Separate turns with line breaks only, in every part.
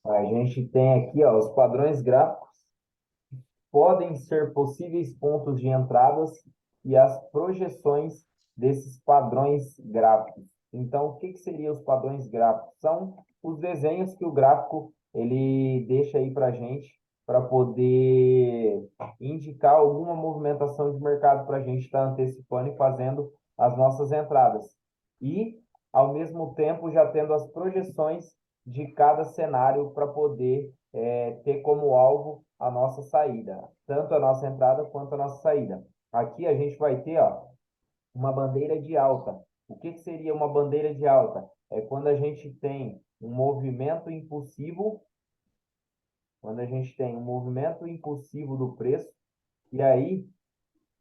A gente tem aqui, ó, os padrões gráficos podem ser possíveis pontos de entradas e as projeções desses padrões gráficos. Então, o que que seriam os padrões gráficos? São os desenhos que o gráfico ele deixa aí para a gente para poder indicar alguma movimentação de mercado para a gente estar antecipando e fazendo as nossas entradas. E, ao mesmo tempo, já tendo as projeções de cada cenário para poder ter como alvo a nossa saída, tanto a nossa entrada quanto a nossa saída. Aqui a gente vai ter, ó, uma bandeira de alta. O que que seria uma bandeira de alta? É quando a gente tem um movimento impulsivo, quando a gente tem um movimento impulsivo do preço, e aí,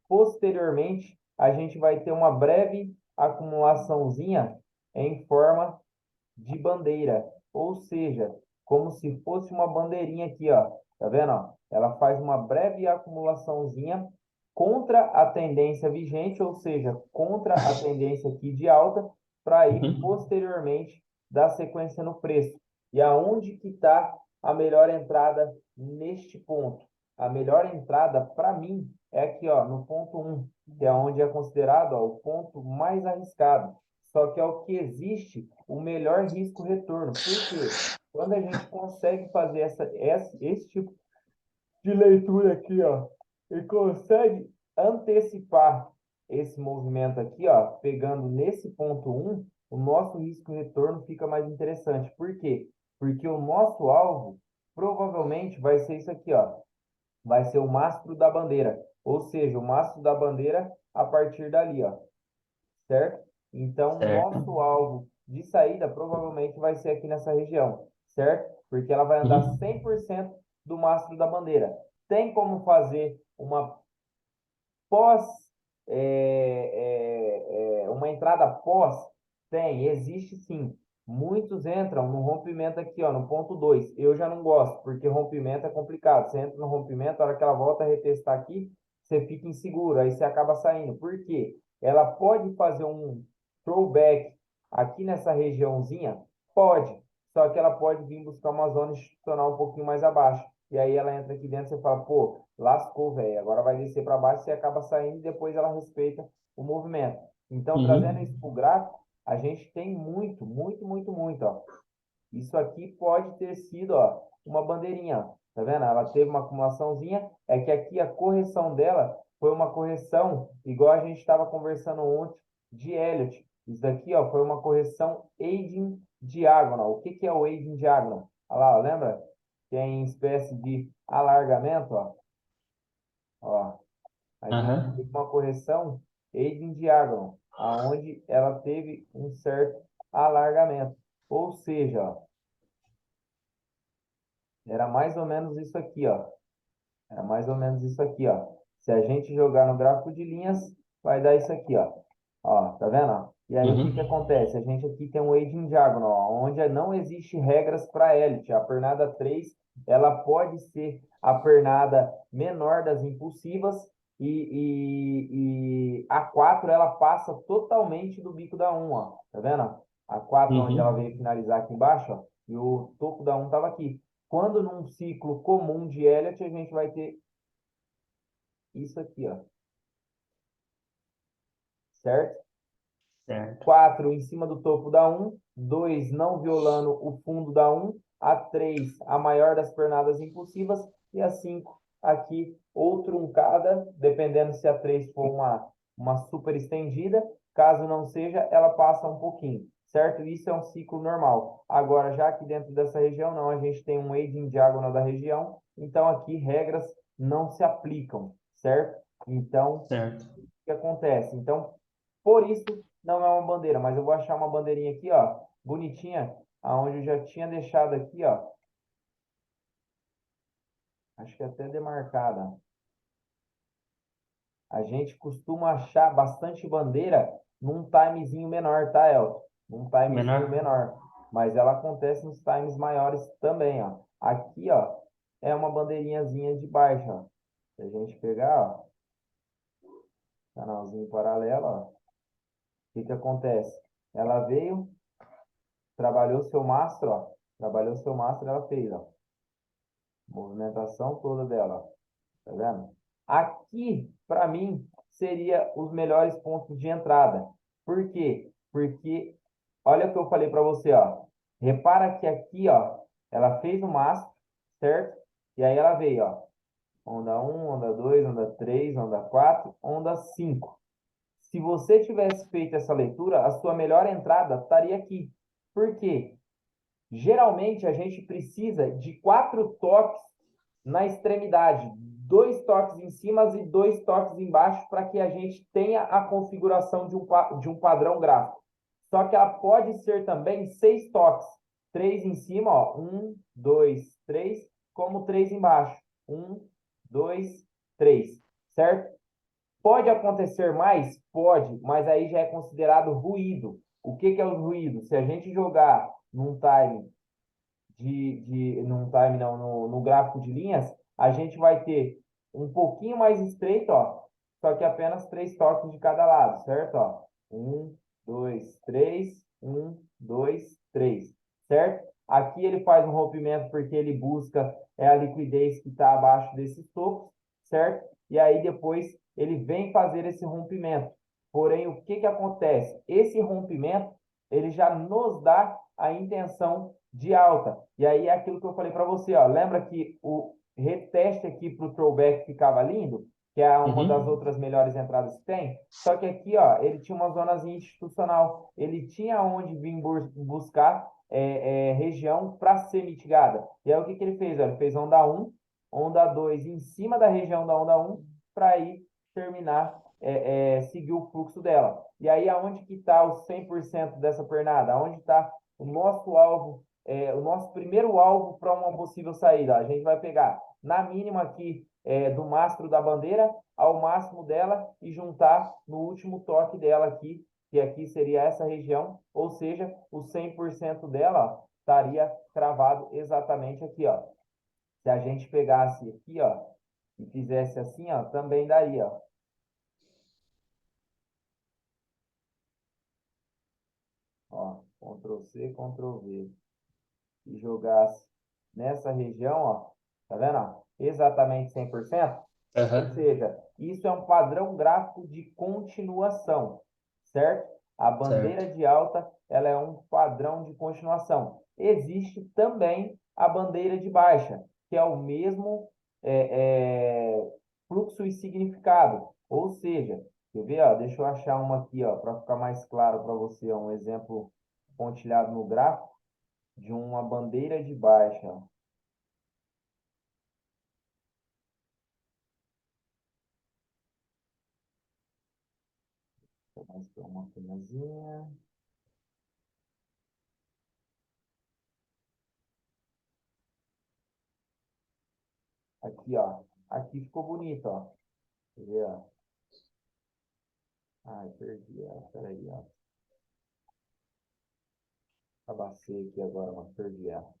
posteriormente, a gente vai ter uma breve acumulaçãozinha em forma de bandeira, ou seja, como se fosse uma bandeirinha aqui, ó. Tá vendo, ó? Ela faz uma breve acumulaçãozinha contra a tendência vigente, ou seja, contra a tendência aqui de alta, para ir
Uhum.
posteriormente dar sequência no preço. E aonde que está a melhor entrada neste ponto? A melhor entrada, para mim, é aqui, ó, no ponto um, que é onde é considerado, ó, o ponto mais arriscado. Só que é o que existe o melhor risco-retorno. Por quê? Quando a gente consegue fazer esse tipo de leitura aqui, ó, e consegue antecipar esse movimento aqui, ó, pegando nesse ponto um, o nosso risco-retorno fica mais interessante. Por quê? Porque o nosso alvo provavelmente vai ser isso aqui, ó, vai ser o mastro da bandeira, ou seja, o mastro da bandeira a partir dali, ó, certo? Então,
Certo.
nosso alvo de saída provavelmente vai ser aqui nessa região, certo? Porque ela vai andar
Uhum.
100% do mastro da bandeira. Tem como fazer uma pós, uma entrada pós? Tem, existe sim. Muitos entram no rompimento aqui, ó, no ponto 2. Eu já não gosto, porque rompimento é complicado. Você entra no rompimento, a hora que ela volta a retestar aqui, você fica inseguro, aí você acaba saindo. Por quê? Ela pode fazer um throwback aqui nessa regiãozinha? Pode. Só que ela pode vir buscar uma zona institucional um pouquinho mais abaixo. E aí ela entra aqui dentro e você fala, pô, lascou, velho. Agora vai descer para baixo, você acaba saindo e depois ela respeita o movimento. Então, trazendo
Uhum.
isso para o gráfico, a gente tem muito, muito, muito, muito, ó. Isso aqui pode ter sido, ó, uma bandeirinha, ó. Tá vendo? Ela teve uma acumulaçãozinha, é que aqui a correção dela foi uma correção, igual a gente estava conversando ontem, de Elliott. Isso daqui, ó, foi uma correção aging diagonal. O que que é o aging diagonal? Olha lá, ó, lembra? Que é em espécie de alargamento, ó. Ó, a gente
Aham.
teve uma correção aging diagonal, aonde ela teve um certo alargamento. Ou seja, ó, era mais ou menos isso aqui, ó. Era mais ou menos isso aqui, ó. Se a gente jogar no gráfico de linhas, vai dar isso aqui, ó. Ó, tá vendo? Ó? E aí o que que
Uhum.
acontece? A gente aqui tem um aging diagonal, ó, onde não existe regras para elite. A pernada 3 ela pode ser a pernada menor das impulsivas e a 4 ela passa totalmente do bico da um, ó. Tá vendo? A 4 onde ela
Uhum.
veio finalizar aqui embaixo, ó, e o topo da um estava aqui. Quando num ciclo comum de Elliott, a gente vai ter isso aqui, ó, certo?
Certo.
4 em cima do topo da um, 2 não violando o fundo da um, a 3 a maior das pernadas impulsivas e a 5 aqui ou truncada, dependendo se a 3 for uma super estendida, caso não seja, ela passa um pouquinho, certo? Isso é um ciclo normal. Agora, já aqui dentro dessa região, não, a gente tem um aging diagonal da região, então aqui regras não se aplicam, certo? Então,
Certo.
o que acontece? Então, por isso, não é uma bandeira, mas eu vou achar uma bandeirinha aqui, ó, bonitinha, aonde eu já tinha deixado aqui, ó, acho que até demarcada. A gente costuma achar bastante bandeira num timezinho menor, tá, Elton? Num timezinho
Menor?
menor. Mas ela acontece nos times maiores também, ó. Aqui, ó, é uma bandeirinhazinha de baixo, ó. Se a gente pegar, ó, canalzinho paralelo, ó, o que que acontece? Ela veio, trabalhou seu mastro, ó. Trabalhou seu mastro, ela fez, ó. Movimentação toda dela, ó. Tá vendo? Aqui, para mim, seria os melhores pontos de entrada. Por quê? Porque, olha o que eu falei para você, ó. Repara que aqui, ó, ela fez o mastro, certo? E aí ela veio, ó. Onda um, onda 2, onda 3, onda 4, onda 5. Se você tivesse feito essa leitura, a sua melhor entrada estaria aqui. Por quê? Geralmente a gente precisa de 4 toques na extremidade, 2 toques em cima e 2 toques embaixo para que a gente tenha a configuração de um padrão gráfico. Só que ela pode ser também 6 toques, 3 em cima, ó, 1, 2, 3, como 3 embaixo, 1, 2, 3, certo? Pode acontecer mais? Pode, mas aí já é considerado ruído. O que que é os ruídos? Se a gente jogar num time não, no gráfico de linhas, a gente vai ter um pouquinho mais estreito, ó, só que apenas 3 toques de cada lado, certo? Ó, 1, 2, 3, 1, 2, 3, certo? Aqui ele faz um rompimento porque ele busca a liquidez que está abaixo desses topos, certo? E aí depois ele vem fazer esse rompimento. Porém, o que que acontece? Esse rompimento, ele já nos dá a intenção de alta. E aí é aquilo que eu falei para você, ó. Lembra que o reteste aqui para o throwback ficava lindo, que é uma das
Uhum.
outras melhores entradas que tem? Só que aqui, ó, ele tinha uma zonazinha institucional. Ele tinha onde vir buscar região para ser mitigada. E aí o que que ele fez? Ó, ele fez onda um, onda 2 em cima da região da onda um para aí terminar, seguir o fluxo dela. E aí aonde que está o 100% dessa pernada? Aonde está o nosso alvo, o nosso primeiro alvo para uma possível saída? A gente vai pegar na mínima aqui do mastro da bandeira ao máximo dela e juntar no último toque dela aqui, que aqui seria essa região, ou seja, o 100% dela ó, estaria cravado exatamente aqui, ó. Se a gente pegasse aqui, ó, e fizesse assim, ó, também daria, ó. Ó, Ctrl C, Ctrl V. E jogasse nessa região, ó, tá vendo? Ó? Exatamente 100%. Ou
Aham.
seja, isso é um padrão gráfico de continuação, certo? A
Certo.
bandeira de alta, ela é um padrão de continuação. Existe também a bandeira de baixa, que é o mesmo fluxo e significado. Ou seja, quer ver, ó, deixa eu achar uma aqui, ó, para ficar mais claro para você, ó, um exemplo pontilhado no gráfico de uma bandeira de baixa. Ó. Deixa eu mostrar uma penazinha. Aqui, ó. Aqui ficou bonito, ó. Quer ver, ó? Ai, perdi ela. Peraí, ó. Abacei aqui agora, mas perdi ela.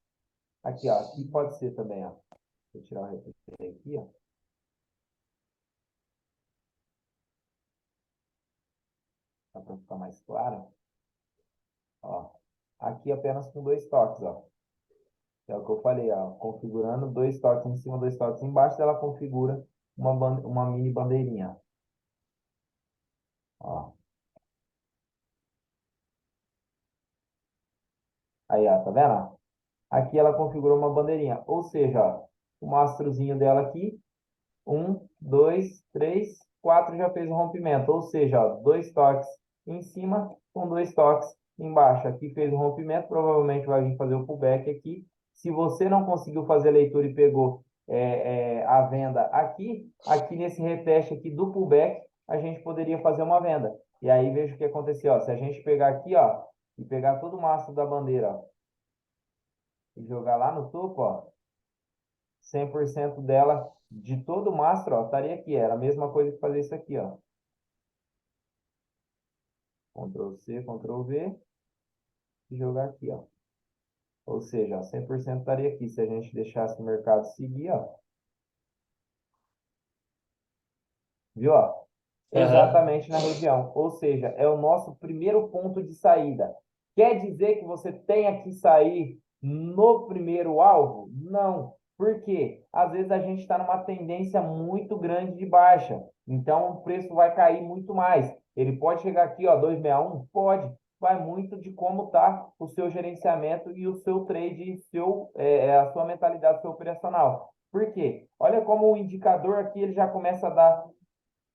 Aqui, ó. Aqui pode ser também, ó. Vou tirar o repetir aqui, ó. Só para ficar mais claro. Ó. Aqui apenas com 2 toques, ó. É o que eu falei, ó. Configurando 2 toques em cima, 2 toques embaixo, ela configura uma mini bandeirinha. Ó. Aí, ó. Tá vendo? Aqui ela configurou uma bandeirinha. Ou seja, ó, o mastrozinho dela aqui 1, 2, 3, 4 já fez o rompimento. Ou seja, ó, 2 toques em cima com 2 toques embaixo. Aqui fez o rompimento, provavelmente vai vir fazer o pullback aqui. Se você não conseguiu fazer a leitura e pegou a venda aqui nesse reteste aqui do pullback, a gente poderia fazer uma venda. E aí veja o que aconteceu. Ó, se a gente pegar aqui ó, e pegar todo o mastro da bandeira ó, e jogar lá no topo, ó, 100% dela, de todo o mastro, ó, estaria aqui. Era a mesma coisa que fazer isso aqui, ó. Ctrl C, Ctrl V e jogar aqui, ó. Ou seja, ó, 100% estaria aqui. Se a gente deixasse o mercado seguir, ó. Viu, ó?
Aham.
Exatamente na região. Ou seja, é o nosso primeiro ponto de saída. Quer dizer que você tenha que sair no primeiro alvo? Não. Por quê? Às vezes a gente está numa tendência muito grande de baixa, então o preço vai cair muito mais. Ele pode chegar aqui, ó, 261? Pode. Vai muito de como está o seu gerenciamento e o seu trade, a sua mentalidade, seu operacional. Por quê? Olha como o indicador aqui ele já começa a dar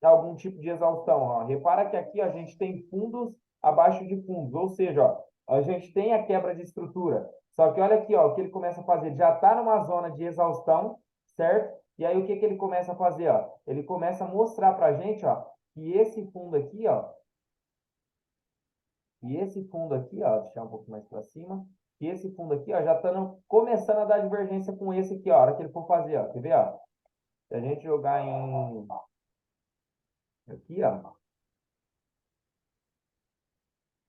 algum tipo de exaustão. Ó. Repara que aqui ó, a gente tem fundos abaixo de fundos, ou seja, ó, a gente tem a quebra de estrutura. Só que olha aqui, ó, o que ele começa a fazer, ele já está numa zona de exaustão, certo? E aí o que, que ele começa a fazer? Ó? Ele começa a mostrar para a gente ó, que esse fundo aqui, ó, e esse fundo aqui, ó, deixar um pouco mais para cima, que esse fundo aqui ó, já está começando a dar divergência com esse aqui, ó, a hora que ele for fazer. Ó, quer ver? Ó? Se a gente jogar em aqui, ó,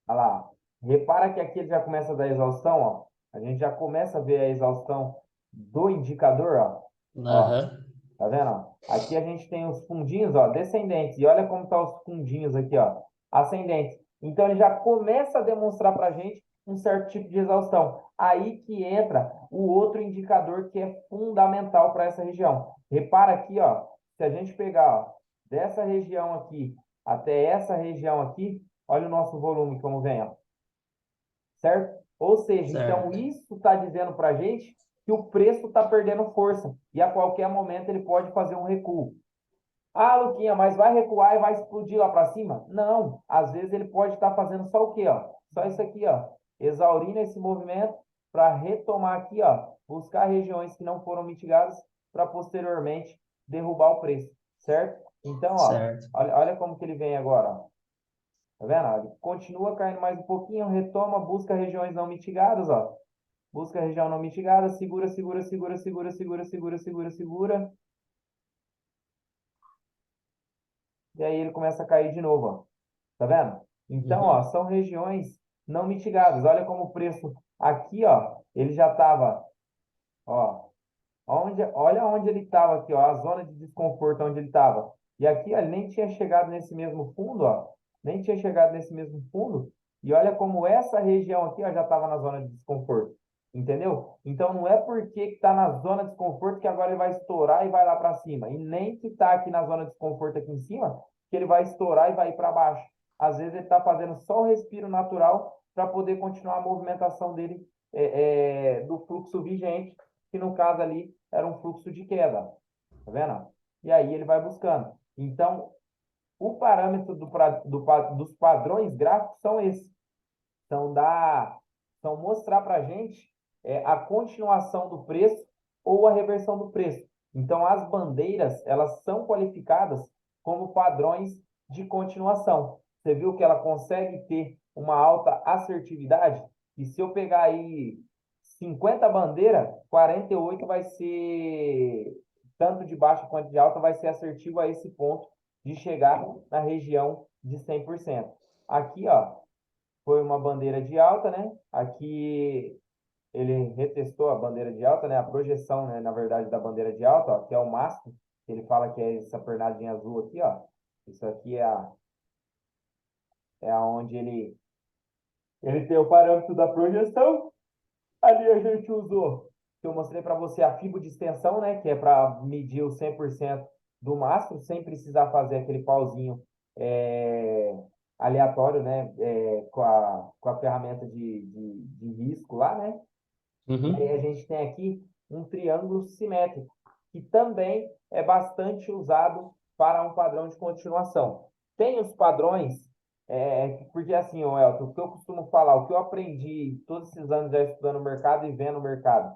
olha lá. Repara que aqui ele já começa a dar exaustão, ó. A gente já começa a ver a exaustão do indicador, ó. Ó,
Aham.
tá vendo? Ó? Aqui a gente tem os fundinhos, ó, descendentes. E olha como tá os fundinhos aqui, ó, ascendentes. Então ele já começa a demonstrar para a gente um certo tipo de exaustão. Aí que entra o outro indicador que é fundamental para essa região. Repara aqui, ó, se a gente pegar, ó, dessa região aqui até essa região aqui, olha o nosso volume como vem, ó, certo? Ou seja, então
Certo.
isso está dizendo para a gente que o preço está perdendo força e a qualquer momento ele pode fazer um recuo. Ah, Luquinha, mas vai recuar e vai explodir lá para cima? Não, às vezes ele pode estar fazendo só o quê, ó? Só isso aqui, ó, exaurindo esse movimento para retomar aqui, ó, buscar regiões que não foram mitigadas para posteriormente derrubar o preço, certo? Então, ó,
Certo.
olha como que ele vem agora, ó. Tá vendo? Ele continua caindo mais um pouquinho, retoma, busca regiões não mitigadas, ó. Busca região não mitigada, segura, segura, segura, segura, segura, segura, segura, segura. E aí ele começa a cair de novo, ó. Tá vendo? Então, ó,
Uhum.
são regiões não mitigadas. Olha como o preço aqui, ó, ele já estava, ó, olha onde ele estava aqui, ó, a zona de desconforto onde ele estava. E aqui, ó, ele nem tinha chegado nesse mesmo fundo, ó, nem tinha chegado nesse mesmo fundo. E olha como essa região aqui, ó, já estava na zona de desconforto. Entendeu? Então não é porque está na zona de desconforto que agora ele vai estourar e vai lá para cima. E nem que está aqui na zona de desconforto aqui em cima, que ele vai estourar e vai ir para baixo. Às vezes ele está fazendo só o respiro natural para poder continuar a movimentação dele do fluxo vigente, que no caso ali era um fluxo de queda. Tá vendo? E aí ele vai buscando. Então, o parâmetro dos padrões gráficos são esses. São, são mostrar para a gente a continuação do preço ou a reversão do preço. Então, as bandeiras, elas são qualificadas como padrões de continuação. Você viu que ela consegue ter uma alta assertividade? E se eu pegar aí 50 bandeiras, 48 vai ser, tanto de baixa quanto de alta, vai ser assertivo a esse ponto de chegar na região de 100%. Aqui, ó, foi uma bandeira de alta, né? Aqui ele retestou a bandeira de alta, né? A projeção, né, na verdade, da bandeira de alta, ó, que é o máximo. Ele fala que é essa pernadinha azul aqui, ó. Isso aqui é aonde ele tem o parâmetro da projeção. Ali a gente usou, que eu mostrei para você, a fibra de extensão, né? Que é para medir o 100% do mastro, sem precisar fazer aquele pauzinho é, aleatório, né? Com a ferramenta de risco lá, né? E aí a
Uhum.
gente tem aqui um triângulo simétrico, que também é bastante usado para um padrão de continuação. Tem os padrões, porque assim, ô Elton, o que eu costumo falar, o que eu aprendi todos esses anos já estudando o mercado e vendo o mercado,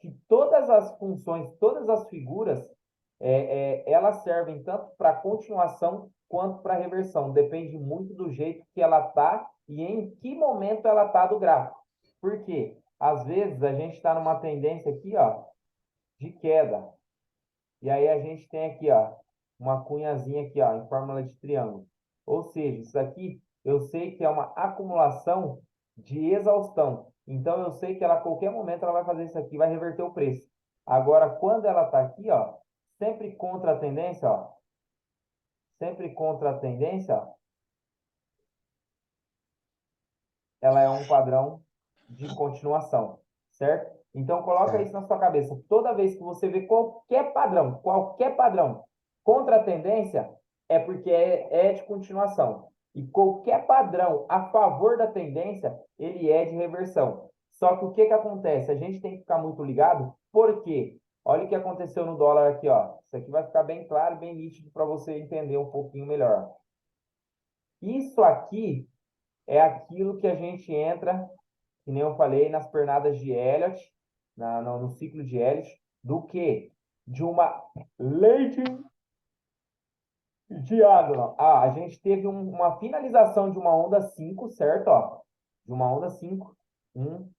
que todas as funções, todas as figuras, elas servem tanto para continuação quanto para reversão. Depende muito do jeito que ela está e em que momento ela está do gráfico. Por quê? Às vezes a gente está numa tendência aqui, ó, de queda. E aí a gente tem aqui, ó, uma cunhazinha aqui, ó, em fórmula de triângulo. Ou seja, isso aqui eu sei que é uma acumulação de exaustão. Então eu sei que ela a qualquer momento ela vai fazer isso aqui, vai reverter o preço. Agora, quando ela está aqui, ó, sempre contra a tendência, ó, sempre contra a tendência, ó, ela é um padrão de continuação, certo? Então, coloca isso
Certo.
na sua cabeça. Toda vez que você vê qualquer padrão contra a tendência, é porque é de continuação. E qualquer padrão a favor da tendência, ele é de reversão. Só que o que que acontece? A gente tem que ficar muito ligado, porque olha o que aconteceu no dólar aqui, ó. Isso aqui vai ficar bem claro, bem nítido para você entender um pouquinho melhor. Isso aqui é aquilo que a gente entra, que nem eu falei, nas pernadas de Elliott, no ciclo de Elliott, do que? De uma lei diagonal. Ah, a gente teve uma finalização de uma onda 5, certo? Ó, de uma onda 5.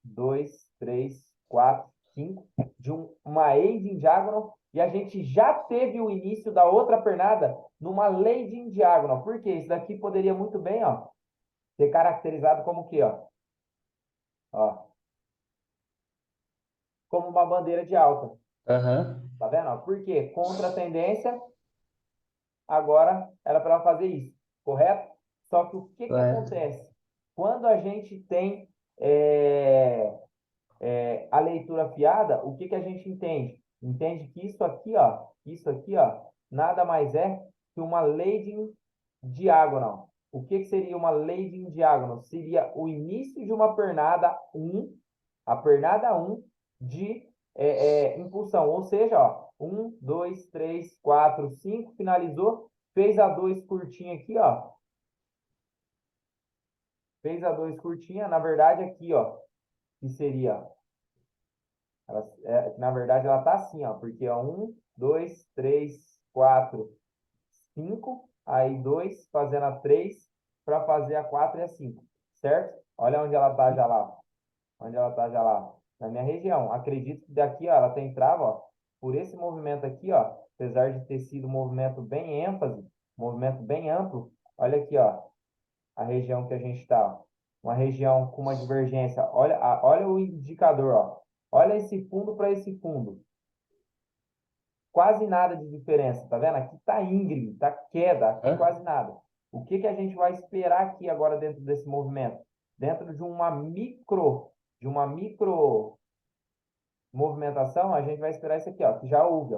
2, 3, 4, 5. De uma leading diagonal. E a gente já teve o início da outra pernada numa leading diagonal. Por quê? Isso daqui poderia muito bem, ó, ser caracterizado como o quê, ó? Ó, como uma bandeira de alta.
Aham.
Tá vendo? Ó? Por quê? Contra a tendência, agora era para ela fazer isso, correto? Só que o que que
Correto.
acontece? Quando a gente tem é, a leitura fiada, o que que a gente entende? Entende que isso aqui, ó, nada mais é que uma leading diagonal. O que que seria uma leading diagonal? Seria o início de uma pernada um, a pernada um de impulsão. Ou seja, ó, 1, 2, 3, 4, 5, finalizou, fez a 2 curtinha aqui, ó. Fez a 2 curtinha, na verdade aqui, ó, que seria, na verdade ela tá assim, ó, porque é 1, 2, 3, 4, 5, aí 2 fazendo a 3 para fazer a 4 e a 5, certo? Olha onde ela tá já lá. Onde ela tá já lá? Na minha região. Acredito que daqui, ó, ela tem trava, ó, por esse movimento aqui, ó, apesar de ter sido um movimento bem ênfase, movimento bem amplo, olha aqui, ó, a região que a gente está, uma região com uma divergência. Olha, olha o indicador, ó. Olha esse fundo para esse fundo. Quase nada de diferença, tá vendo? Aqui tá íngreme, tá queda, aqui
Aham.
quase nada. O que que a gente vai esperar aqui agora dentro desse movimento? Dentro de uma micro movimentação, a gente vai esperar isso aqui, ó, que já houve,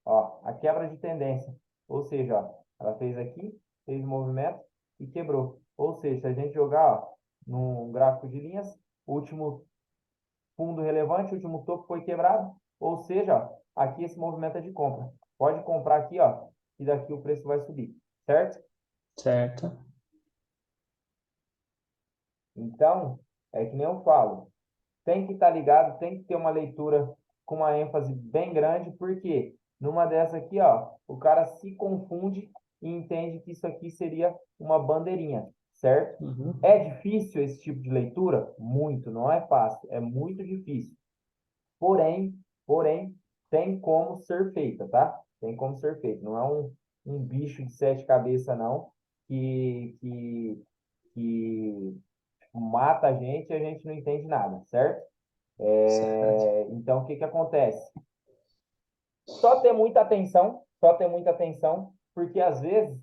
ó, a quebra de tendência. Ou seja, ó, ela fez aqui, fez o movimento e quebrou. Ou seja, se a gente jogar, ó, num gráfico de linhas, o último fundo relevante, o último topo foi quebrado. Ou seja, ó, aqui esse movimento é de compra. Pode comprar aqui, ó, e daqui o preço vai subir, certo?
Certo.
Então, é que nem eu falo, tem que estar ligado, tem que ter uma leitura com uma ênfase bem grande, porque numa dessa aqui, ó, o cara se confunde e entende que isso aqui seria uma bandeirinha, certo?
Uhum.
É difícil esse tipo de leitura? Muito, não é fácil, é muito difícil. Porém, porém, tem como ser feita, tá? Tem como ser feita. Não é um bicho de sete cabeças, não, que mata a gente não entende nada, certo?
Certo.
Então, o que que acontece? Só ter muita atenção, porque às vezes,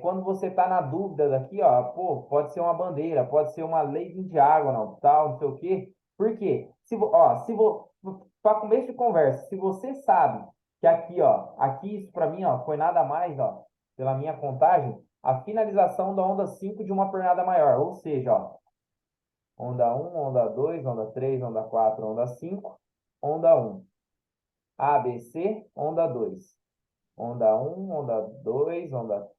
quando você está na dúvida daqui, ó, pô, pode ser uma bandeira, pode ser uma lei de diagonal, tal, não sei o quê. Por quê? Para começo de conversa, se você sabe que aqui, ó, aqui isso para mim, ó, foi nada mais, ó, pela minha contagem, a finalização da onda 5 de uma pernada maior, ou seja, ó, onda um, onda 2, onda 3, onda 4, onda 5, onda um, ABC, onda 2, onda um, onda 2, onda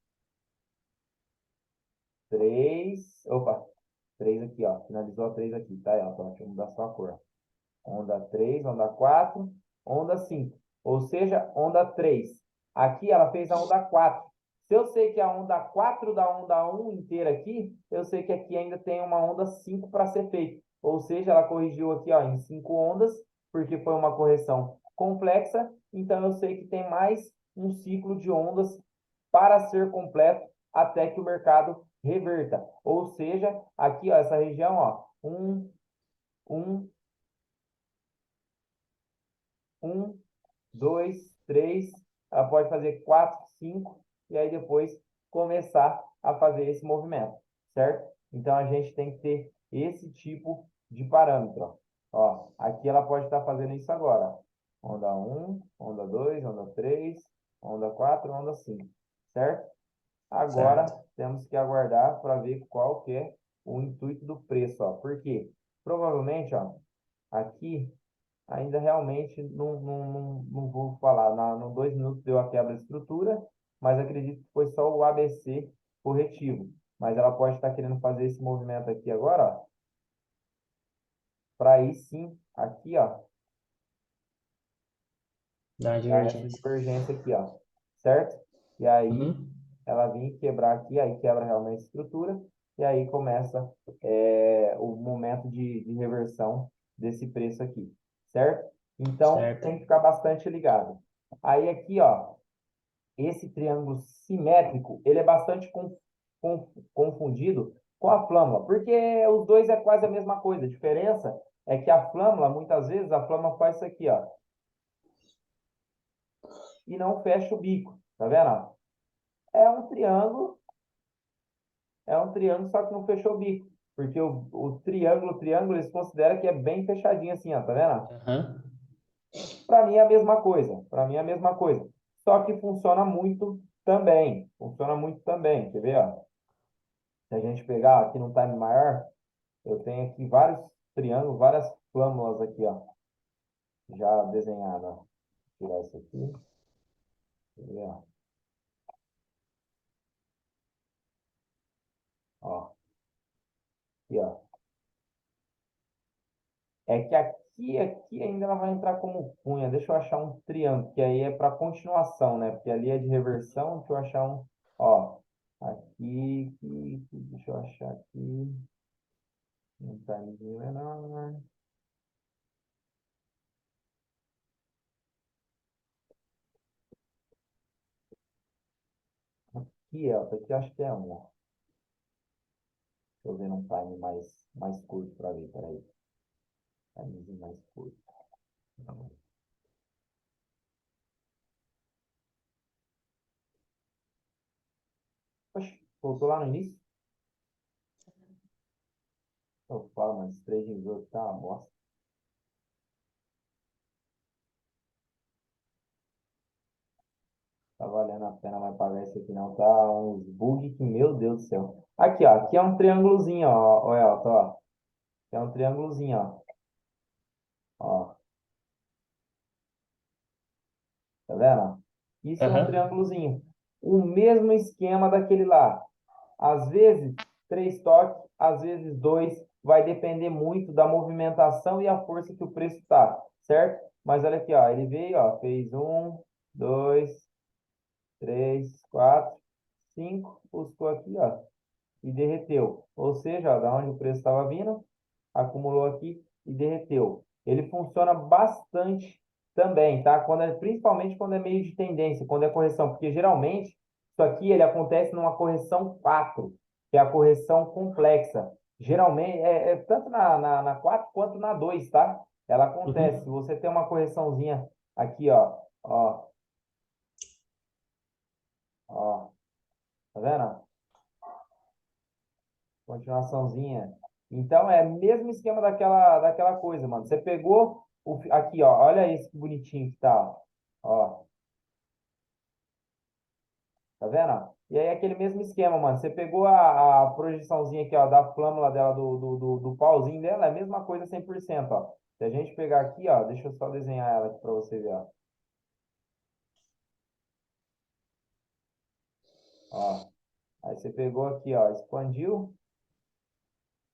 3, opa, 3 aqui, ó, finalizou a 3 aqui, tá? Ó, deixa eu mudar só a cor. Onda 3, onda 4, onda 5, ou seja, onda 3. Aqui ela fez a onda 4. Se eu sei que a onda 4 da onda um inteira aqui, eu sei que aqui ainda tem uma onda 5 para ser feita. Ou seja, ela corrigiu aqui, ó, em 5 ondas, porque foi uma correção complexa, então eu sei que tem mais um ciclo de ondas para ser completo até que o mercado reverta. Ou seja, aqui, ó, essa região, ó, 1, 1, 2, 3, ela pode fazer 4, 5 e aí depois começar a fazer esse movimento, certo? Então a gente tem que ter esse tipo de parâmetro, ó. Ó, aqui ela pode estar fazendo isso agora. Onda um, onda 2, onda 3, onda 4, onda 5, certo? Agora
Certo.
temos que aguardar para ver qual que é o intuito do preço, ó. Por quê? Provavelmente, ó, aqui ainda realmente não vou falar. No 2 minutos deu a quebra de estrutura, mas acredito que foi só o ABC corretivo. Mas ela pode estar querendo fazer esse movimento aqui agora, ó, para aí sim, aqui, ó,
Dá uma
dar essa
divergência.
divergência aqui, ó, certo? E aí
Uhum.
ela vir quebrar aqui, aí quebra realmente a estrutura, e aí começa o momento de reversão desse preço aqui, certo? Então,
Certo.
tem que ficar bastante ligado. Aí aqui, ó, esse triângulo simétrico, ele é bastante confundido com a flâmula, porque os dois é quase a mesma coisa. A diferença é que a flâmula, muitas vezes, a flâmula faz isso aqui, ó, e não fecha o bico, tá vendo? É um triângulo, só que não fechou o bico. Porque o triângulo, eles consideram que é bem fechadinho assim, ó, tá vendo?
Aham.
Para mim é a mesma coisa. Para mim é a mesma coisa. Só que funciona muito também. Funciona muito também. Quer ver, ó? Se a gente pegar aqui no time maior, eu tenho aqui vários triângulos, várias flâmulas aqui, ó. Já desenhada, ó. Vou tirar isso aqui. Quer ver, ó? Ó, aqui, ó. É que aqui ainda ela vai entrar como cunha. Deixa eu achar um triângulo, que aí é para continuação, né? Porque ali é de reversão. Deixa eu achar um. Ó, deixa eu achar aqui. Um timezinho menor. Aqui, ó, aqui eu acho que é um, ó. Deixa eu ver num time mais curto para ver, peraí. Timezinho mais curto. Oxe, voltou lá no início? Eu falo, mas esse 3 de jogo tá uma bosta. Tá valendo a pena mais pagar isso aqui não. Tá uns bug que, meu Deus do céu. Aqui, ó. Aqui é um triângulozinho, ó, Elton, ó. Aqui é um triângulozinho, ó. Ó, tá vendo? Isso é um
Aham.
triângulozinho. O mesmo esquema daquele lá. Às vezes, 3 toques, às vezes 2. Vai depender muito da movimentação e a força que o preço tá, certo? Mas olha aqui, ó. Ele veio, ó. Fez 2, 3, 4, 5. Buscou aqui, ó. E derreteu. Ou seja, ó, da onde o preço estava vindo, acumulou aqui e derreteu. Ele funciona bastante também, tá? Principalmente quando é meio de tendência, quando é correção, porque geralmente isso aqui ele acontece numa correção 4, que é a correção complexa. Geralmente, tanto na 4 quanto na 2, tá? Ela acontece. Se
Uhum.
você tem uma correçãozinha aqui, ó, ó, tá vendo? Continuaçãozinha. Então, é o mesmo esquema daquela coisa, mano. Você pegou aqui, ó. Olha esse que bonitinho que tá, ó. Ó, tá vendo? E aí, aquele mesmo esquema, mano. Você pegou a projeçãozinha aqui, ó, da flâmula dela, do pauzinho dela, é a mesma coisa 100%, ó. Se a gente pegar aqui, ó, deixa eu só desenhar ela aqui pra você ver, ó. Ó. Aí você pegou aqui, ó, expandiu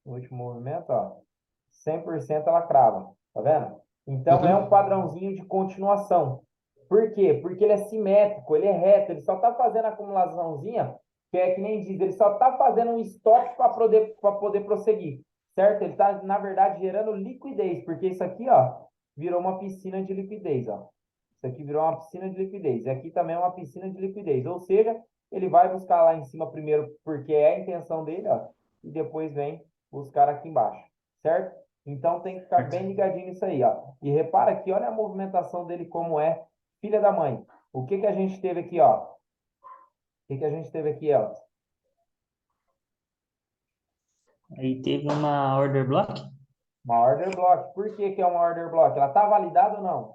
o último movimento, ó. 100% ela crava, tá vendo? Então é um
Uhum.
padrãozinho de continuação. Por quê? Porque ele é simétrico, ele é reto, ele só está fazendo a acumulaçãozinha, que é que nem diz, ele só está fazendo um stop para poder prosseguir, certo? Ele está, na verdade, gerando liquidez, porque isso aqui, ó, virou uma piscina de liquidez, ó. Isso aqui virou uma piscina de liquidez. E aqui também é uma piscina de liquidez. Ou seja, ele vai buscar lá em cima primeiro, porque é a intenção dele, ó, e depois vem buscar aqui embaixo, certo? Então tem que ficar
Certo.
bem ligadinho nisso aí, ó. E repara aqui, olha a movimentação dele como é, filha da mãe. O que que a gente teve aqui, ó? O que que a gente teve aqui, ó?
Aí teve uma order block.
Uma order block. Por que que é uma order block? Ela está validada ou não?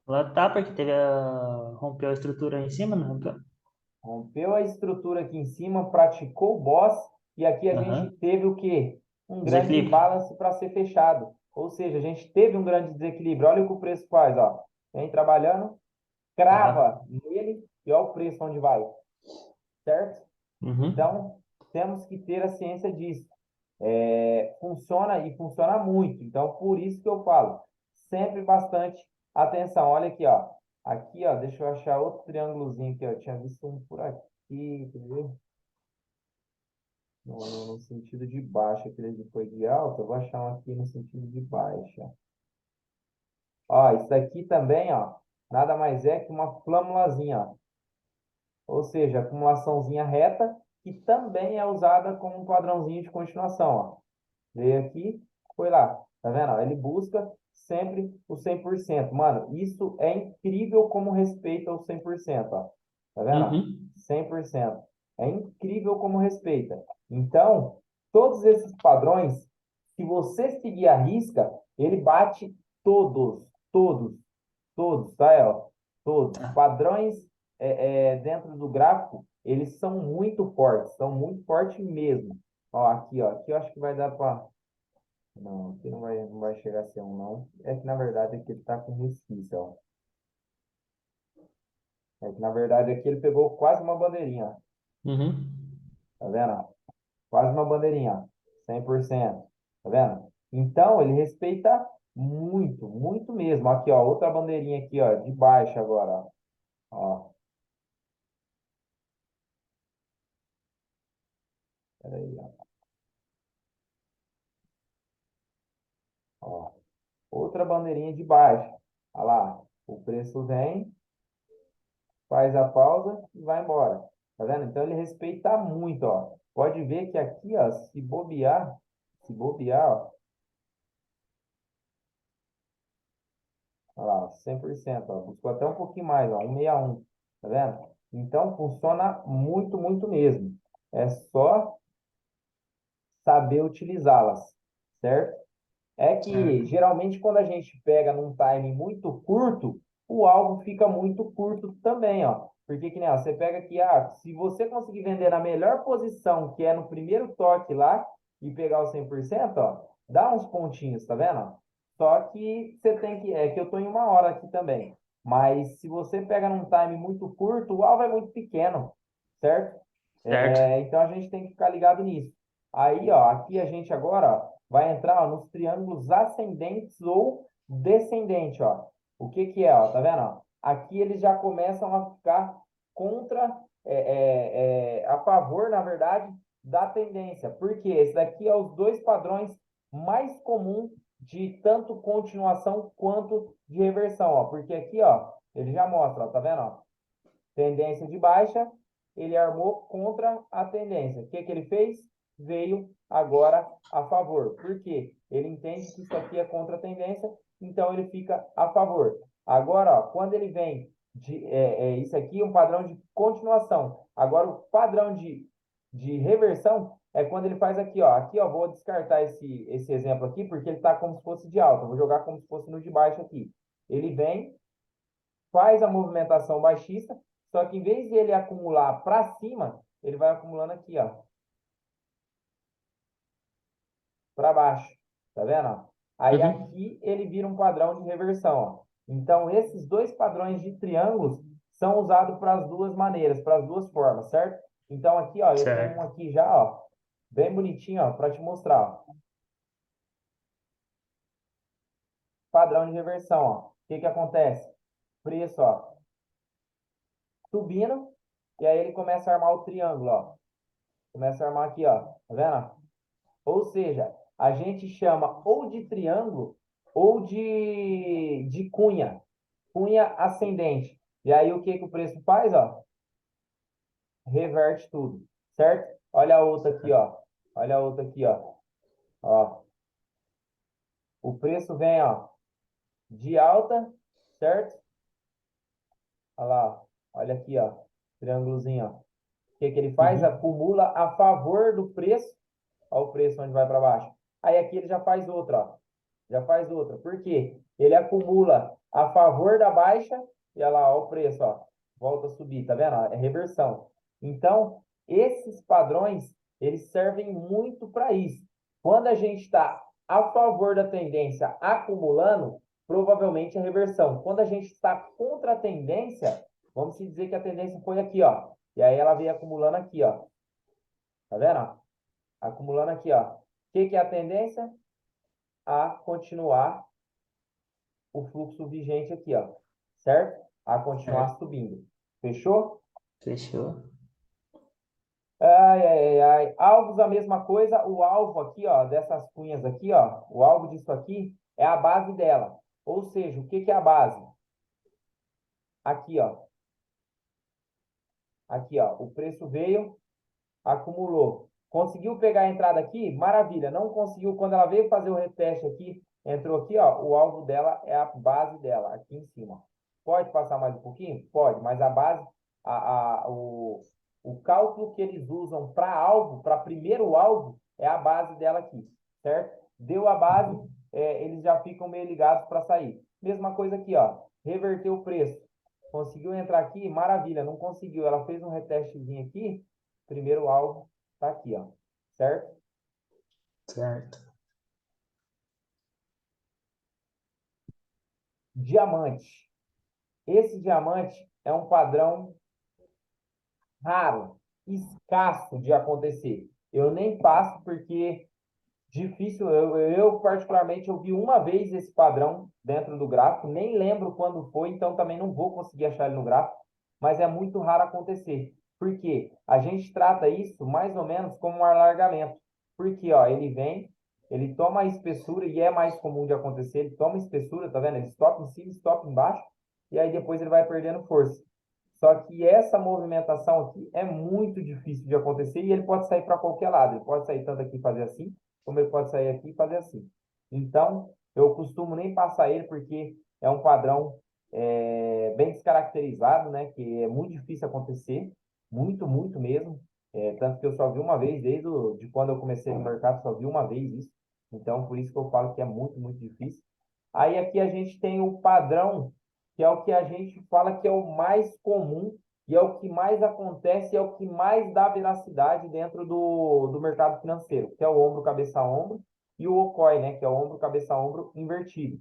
Ela tá porque rompeu a estrutura em cima, não rompeu?
Rompeu a estrutura aqui em cima, praticou o boss, e aqui a gente
Aham.
teve o quê? Um grande
Desequilíbrio.
imbalance para ser fechado. Ou seja, a gente teve um grande desequilíbrio. Olha o que o preço faz, ó. Vem trabalhando,
Tá.
crava nele e olha o preço onde vai, certo?
Uhum.
Então, temos que ter a ciência disso. Funciona e funciona muito. Então, por isso que eu falo, sempre bastante atenção. Olha aqui, ó. Aqui, ó, deixa eu achar outro triângulozinho aqui, ó. Eu tinha visto um por aqui, quer ver? No sentido de baixo, aquele que foi de alta, eu vou achar um aqui no sentido de baixa. Ó, isso aqui também, ó, nada mais é que uma flâmulazinha, ó. Ou seja, acumulaçãozinha reta, que também é usada como um padrãozinho de continuação, ó. Veio aqui, foi lá. Tá vendo? Ó? Ele busca sempre o 100%. Mano, isso é incrível como respeita o 100%, ó. Tá vendo? Ó?
Uhum.
100%. É incrível como respeita. Então, todos esses padrões, se você seguir a risca, ele bate todos, todos, todos, tá, El? Todos. Os
Tá.
padrões dentro do gráfico, eles são muito fortes mesmo. Ó, aqui eu acho que vai dar para não, aqui não vai chegar a ser um, não. É que, na verdade, aqui ele tá com resquício, ó. É que, na verdade, aqui ele pegou quase uma bandeirinha, ó.
Uhum.
Tá vendo? Ó? Quase uma bandeirinha, ó. 100%. Tá vendo? Então, ele respeita muito, muito mesmo. Aqui, ó, outra bandeirinha aqui, ó, de baixo agora, ó. Ó, peraí, ó. Outra bandeirinha de baixo. Olha lá. O preço vem, faz a pausa e vai embora. Tá vendo? Então ele respeita muito, ó. Pode ver que aqui, ó, se bobear, ó, olha lá, 100%, ó, buscou até um pouquinho mais, ó, 161, tá vendo? Então funciona muito, muito mesmo. É só saber utilizá-las, certo? É que
Certo.
geralmente quando a gente pega num time muito curto, o alvo fica muito curto também, ó. Porque que nem, ó, você pega aqui, se você conseguir vender na melhor posição, que é no primeiro toque lá, e pegar o 100%, ó, dá uns pontinhos, tá vendo? Só que você tem que, é que eu tô em uma hora aqui também. Mas se você pega num time muito curto, o alvo é muito pequeno, certo?
Certo.
Então a gente tem que ficar ligado nisso. Aí, ó, aqui a gente agora, ó, vai entrar, ó, nos triângulos ascendentes ou descendentes, ó. O que que é, ó? Tá vendo, ó? Aqui eles já começam a ficar contra, a favor, na verdade, da tendência. Porque esse daqui é os dois padrões mais comuns de tanto continuação quanto de reversão, ó. Porque aqui, ó, ele já mostra, ó, tá vendo, ó? Tendência de baixa, ele armou contra a tendência. O que que ele fez? Veio agora a favor. Por quê? Ele entende que isso aqui é contra a tendência, então ele fica a favor. Agora, ó, quando ele vem isso aqui é um padrão de continuação. Agora, o padrão de reversão é quando ele faz aqui, ó. Aqui, ó, vou descartar esse exemplo aqui, porque ele está como se fosse de alta. Vou jogar como se fosse no de baixo aqui. Ele vem, faz a movimentação baixista, só que em vez de ele acumular para cima, ele vai acumulando aqui, ó, para baixo. Tá vendo? Ó? Aí
Uhum.
aqui ele vira um padrão de reversão, ó. Então esses dois padrões de triângulos são usados para as duas maneiras, para as duas formas, certo? Então aqui, ó, eu tenho um
Certo.
aqui já, ó, bem bonitinho, ó, para te mostrar, ó. Padrão de reversão, ó. O que que acontece? Preço, ó, subindo, e aí ele começa a armar o triângulo, ó. Começa a armar aqui, ó. Tá vendo? Ou seja, a gente chama ou de triângulo ou de cunha, cunha ascendente. E aí o que que o preço faz, ó? Reverte tudo, certo? Olha a outra aqui, ó. Olha a outra aqui, ó. Ó, o preço vem, ó, de alta, certo? Olha lá, ó. Olha aqui, ó. Triângulozinho, ó. O que que ele faz?
Uhum.
Acumula a favor do preço. Olha o preço onde vai para baixo. Aí aqui ele já faz outra, ó. Já faz outra. Por quê? Ele acumula a favor da baixa e olha lá, ó, o preço, ó, volta a subir, tá vendo? Ó, é reversão. Então, esses padrões, eles servem muito para isso. Quando a gente está a favor da tendência acumulando, provavelmente é reversão. Quando a gente está contra a tendência, vamos dizer que a tendência foi aqui, ó. E aí ela veio acumulando aqui, ó. Tá vendo? Acumulando aqui, ó. O que que é a tendência? A continuar o fluxo vigente aqui, ó. Certo? A continuar
Certo.
subindo. Fechou?
Fechou.
Ai, ai, ai, ai. Alvos, a mesma coisa. O alvo aqui, ó, dessas cunhas aqui, ó, o alvo disso aqui é a base dela. Ou seja, o que que é a base? Aqui, ó. Aqui, ó. O preço veio, acumulou. Conseguiu pegar a entrada aqui? Maravilha. Não conseguiu. Quando ela veio fazer o reteste aqui, entrou aqui, ó. O alvo dela é a base dela, aqui em cima. Pode passar mais um pouquinho? Pode, mas a base, o cálculo que eles usam para alvo, para primeiro alvo, é a base dela aqui, certo? Deu a base, eles já ficam meio ligados para sair. Mesma coisa aqui, ó. Reverteu o preço. Conseguiu entrar aqui? Maravilha. Não conseguiu. Ela fez um retestezinho aqui. Primeiro alvo tá aqui, ó. Certo?
Certo.
Diamante. Esse diamante é um padrão raro, escasso de acontecer. Eu nem passo porque difícil. Eu particularmente, eu vi uma vez esse padrão dentro do gráfico, nem lembro quando foi, então também não vou conseguir achar ele no gráfico, mas é muito raro acontecer. Por quê? A gente trata isso mais ou menos como um alargamento. Porque, ó, ele vem, ele toma a espessura, e é mais comum de acontecer, ele toma a espessura, tá vendo? Ele stop em cima, stop embaixo, e aí depois ele vai perdendo força. Só que essa movimentação aqui é muito difícil de acontecer e ele pode sair para qualquer lado. Ele pode sair tanto aqui e fazer assim, como ele pode sair aqui e fazer assim. Então, eu costumo nem passar ele porque é um padrão bem descaracterizado, né? Que é muito difícil acontecer, muito, muito mesmo. Tanto que eu só vi uma vez, de quando eu comecei no mercado, só vi uma vez isso. Então, por isso que eu falo que é muito, muito difícil. Aí aqui a gente tem o padrão, que é o que a gente fala que é o mais comum e é o que mais acontece, é o que mais dá veracidade dentro do mercado financeiro, que é o ombro, cabeça, ombro, e o OCOI, né, que é o ombro, cabeça, ombro invertido.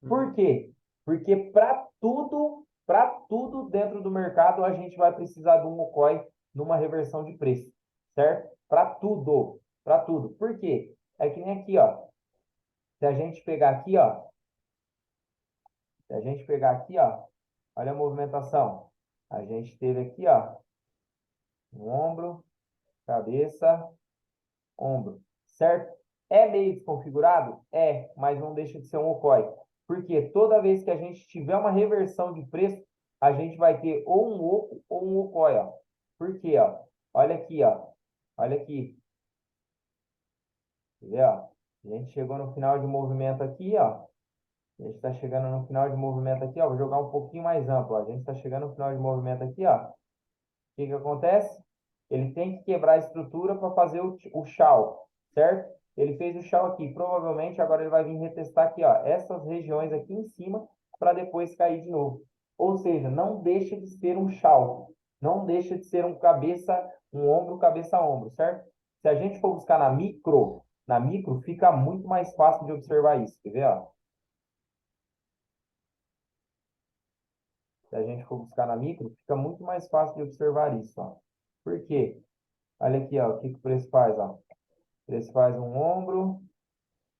Por quê? Porque para tudo dentro do mercado, a gente vai precisar de um OCOI numa reversão de preço, certo? Para tudo, para tudo. Por quê? É que nem aqui, ó. Se a gente pegar aqui, ó, se a gente pegar aqui, ó, olha a movimentação. A gente teve aqui, ó, um ombro, cabeça, ombro, certo? É meio desconfigurado? É, mas não deixa de ser um OCOI. Porque toda vez que a gente tiver uma reversão de preço, a gente vai ter ou um oco ou um OCOI, ó. Por quê, ó? Olha aqui, ó. Olha aqui. Quer ver, ó? A gente chegou no final de movimento aqui, ó. A gente está chegando no final de movimento aqui, ó. Vou jogar um pouquinho mais amplo, ó. A gente está chegando no final de movimento aqui, ó. O que que acontece? Ele tem que quebrar a estrutura para fazer o chau, certo? Ele fez o chau aqui. Provavelmente agora ele vai vir retestar aqui, ó, essas regiões aqui em cima para depois cair de novo. Ou seja, não deixa de ser um chau. Não deixa de ser um ombro, cabeça, ombro, certo? Se a gente for buscar na micro fica muito mais fácil de observar isso. Quer ver, ó? Se a gente for buscar na micro, fica muito mais fácil de observar isso, ó. Por quê? Olha aqui, ó, o que que o preço faz, ó. O preço faz um ombro,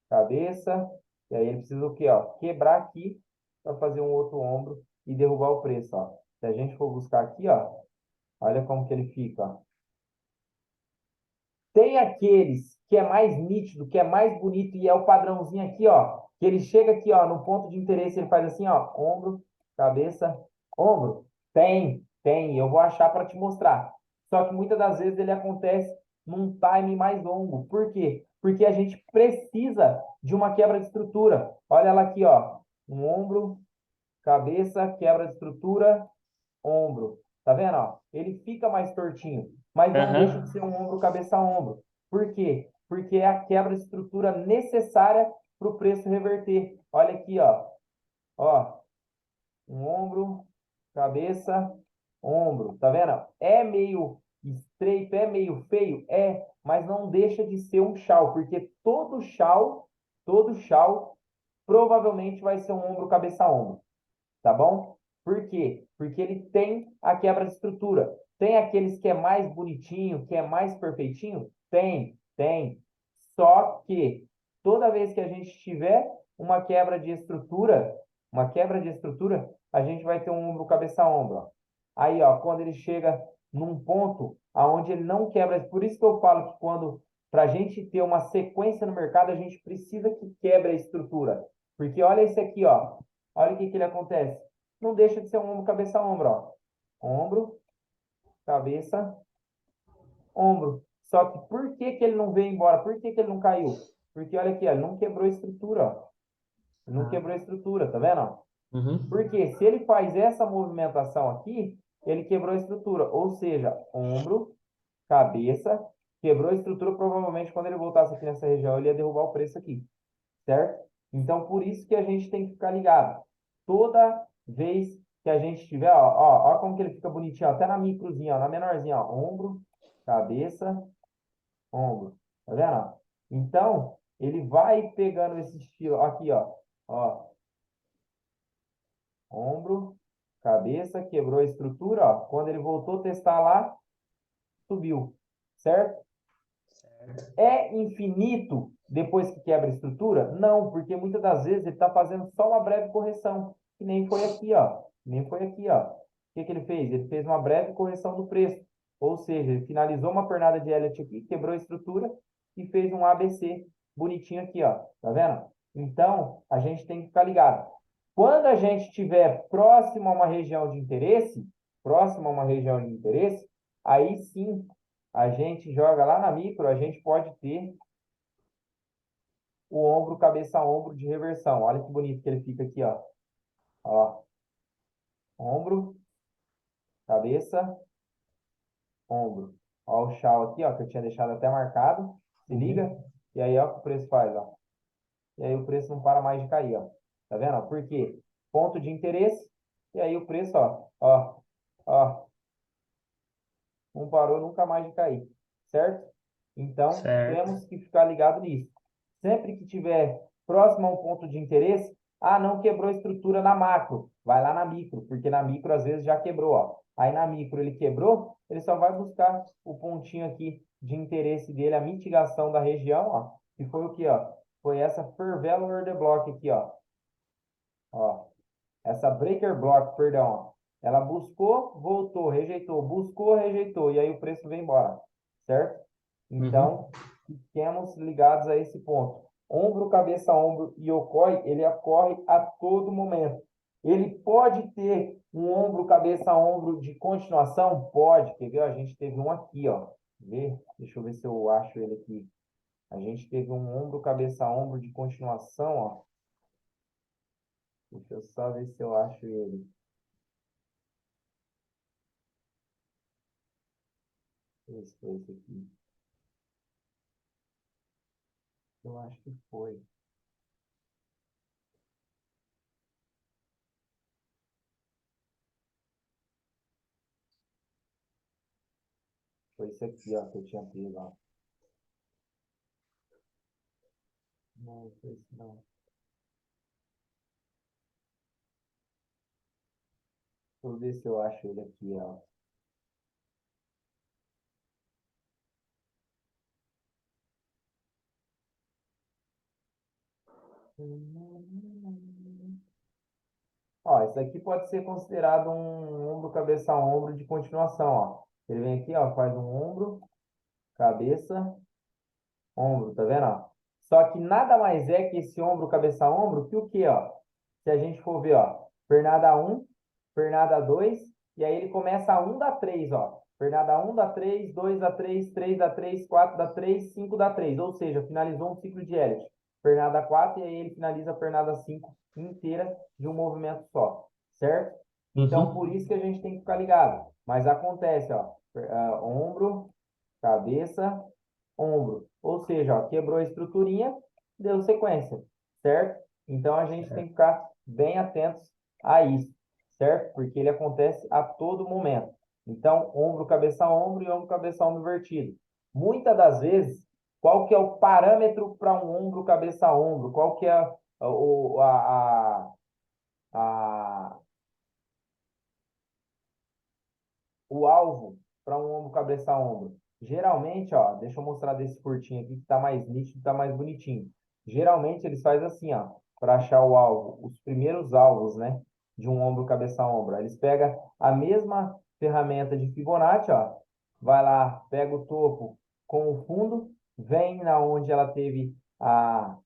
cabeça, e aí ele precisa o quê, ó? Quebrar aqui para fazer um outro ombro e derrubar o preço, ó. Se a gente for buscar aqui, ó, olha como que ele fica, ó. Tem aqueles que é mais nítido, que é mais bonito e é o padrãozinho aqui, ó, que ele chega aqui, ó, no ponto de interesse, ele faz assim, ó, ombro, cabeça, ombro. Tem, eu vou achar para te mostrar. Só que muitas das vezes ele acontece num time mais longo. Por quê? Porque a gente precisa de uma quebra de estrutura. Olha ela aqui, ó, um ombro, cabeça, quebra de estrutura, ombro. Tá vendo, ó? Ele fica mais tortinho, mas não deixa de
Aham.
ser um ombro, cabeça, ombro. Por quê? porque é a quebra de estrutura necessária para o preço reverter. Olha aqui, ó, um ombro, cabeça, ombro, tá vendo? É meio estreito, é meio feio, mas não deixa de ser um chau, porque todo chau provavelmente vai ser um ombro, cabeça, ombro, tá bom? Por quê? Porque ele tem a quebra de estrutura. Tem aqueles que é mais bonitinho, que é mais perfeitinho? Tem. Só que toda vez que a gente tiver uma quebra de estrutura, a gente vai ter um ombro, cabeça, ombro, ó. Aí, ó, quando ele chega num ponto aonde ele não quebra, por isso que eu falo que quando para a gente ter uma sequência no mercado, a gente precisa que quebre a estrutura. Porque olha esse aqui, ó. Olha o que que ele acontece. Não deixa de ser um ombro, cabeça, ombro, ó. Ombro, cabeça, ombro. Só que por que que ele não veio embora? Por que que ele não caiu? Porque olha aqui, ó, ele não quebrou a estrutura, ó. Ele não
Ah,
quebrou a estrutura, tá vendo? Ó?
uhum.
Porque se ele faz essa movimentação aqui, ele quebrou a estrutura. Ou seja, ombro, cabeça, quebrou a estrutura. Provavelmente, quando ele voltasse aqui nessa região, ele ia derrubar o preço aqui, certo? Então, por isso que a gente tem que ficar ligado. Toda vez que a gente tiver, ó como que ele fica bonitinho, ó, até na microzinha, ó, na menorzinha, ó, ombro, cabeça, ombro. Tá vendo? Ó? Então, ele vai pegando esse estilo aqui, ó, ombro, cabeça, quebrou a estrutura, ó. Quando ele voltou a testar lá, subiu, certo? É infinito depois que quebra a estrutura? Não, porque muitas das vezes ele está fazendo só uma breve correção, que nem foi aqui, ó. Nem foi aqui, ó. O que que ele fez? Ele fez uma breve correção do preço. Ou seja, ele finalizou uma pernada de Elliott aqui, quebrou a estrutura e fez um ABC bonitinho aqui, ó. Tá vendo? Então, a gente tem que ficar ligado. Quando a gente estiver próximo a uma região de interesse, aí sim a gente joga lá na micro, a gente pode ter o ombro, cabeça, ombro de reversão. Olha que bonito que ele fica aqui, ó. Ó, ombro, cabeça, ombro. Ó o chau aqui, ó, que eu tinha deixado até marcado. Se liga.
Uhum.
E aí, ó, o que o preço faz, ó. E aí o preço não para mais de cair, ó. Tá vendo? Por quê? Ponto de interesse. E aí o preço, ó, não parou nunca mais de cair, certo? Então,
Certo.
temos que ficar ligado nisso. Sempre que tiver próximo a um ponto de interesse, não quebrou a estrutura na macro, vai lá na micro, porque na micro às vezes já quebrou, ó. Aí na micro ele quebrou, ele só vai buscar o pontinho aqui de interesse dele, a mitigação da região, ó, que foi o que, ó? Foi essa Fair Value Order Block aqui, ó. Essa breaker block, perdão, ó. Ela buscou, voltou, rejeitou, buscou, rejeitou, e aí o preço vem embora, certo?
Uhum.
Então, fiquemos ligados a esse ponto. Ombro, cabeça, ombro e Yokoi, ele ocorre a todo momento. Ele pode ter um ombro, cabeça, ombro de continuação? Pode. Quer ver? A gente teve um aqui, ó. Vê? Deixa eu ver se eu acho ele aqui. A gente teve um ombro, cabeça, ombro de continuação, ó. Deixa eu só ver se eu acho ele. Esse foi esse aqui. Eu acho que foi. Foi esse aqui, ó, que eu tinha pego, ó. Não, foi esse não. Deixa eu ver se eu acho ele aqui, ó. Ó, isso aqui pode ser considerado um ombro, cabeça, ombro de continuação, ó. Ele vem aqui, ó, faz um ombro, cabeça, ombro, tá vendo, ó? Só que nada mais é que esse ombro, cabeça, ombro, que o quê, ó? Se a gente for ver, ó, pernada um, pernada 2 e aí ele começa a 1 dá 3, ó. Pernada um dá 3, 2 dá 3, 3 dá 3, 4 dá 3, 5 dá 3. Ou seja, finalizou um ciclo de Elliott. Pernada 4 e aí ele finaliza a pernada 5 inteira de um movimento só, certo? Então, por
Uhum.
isso que a gente tem que ficar ligado. Mas acontece, ó, ombro, cabeça, ombro. Ou seja, ó, quebrou a estruturinha, deu sequência, certo? Então, a gente tem que ficar bem atentos a isso, certo? Porque ele acontece a todo momento. Então, ombro, cabeça, ombro e ombro, cabeça, ombro invertido. Muitas das vezes, qual que é o parâmetro para um ombro, cabeça, ombro? Qual que é a, o alvo para um ombro, cabeça, ombro? Geralmente, ó, deixa eu mostrar desse curtinho aqui que está mais nítido, está mais bonitinho. Geralmente eles fazem assim, ó, para achar o alvo, os primeiros alvos, né, de um ombro, cabeça, ombro. Eles pegam a mesma ferramenta de Fibonacci, ó, vai lá, pega o topo com o fundo, vem na onde ela teve a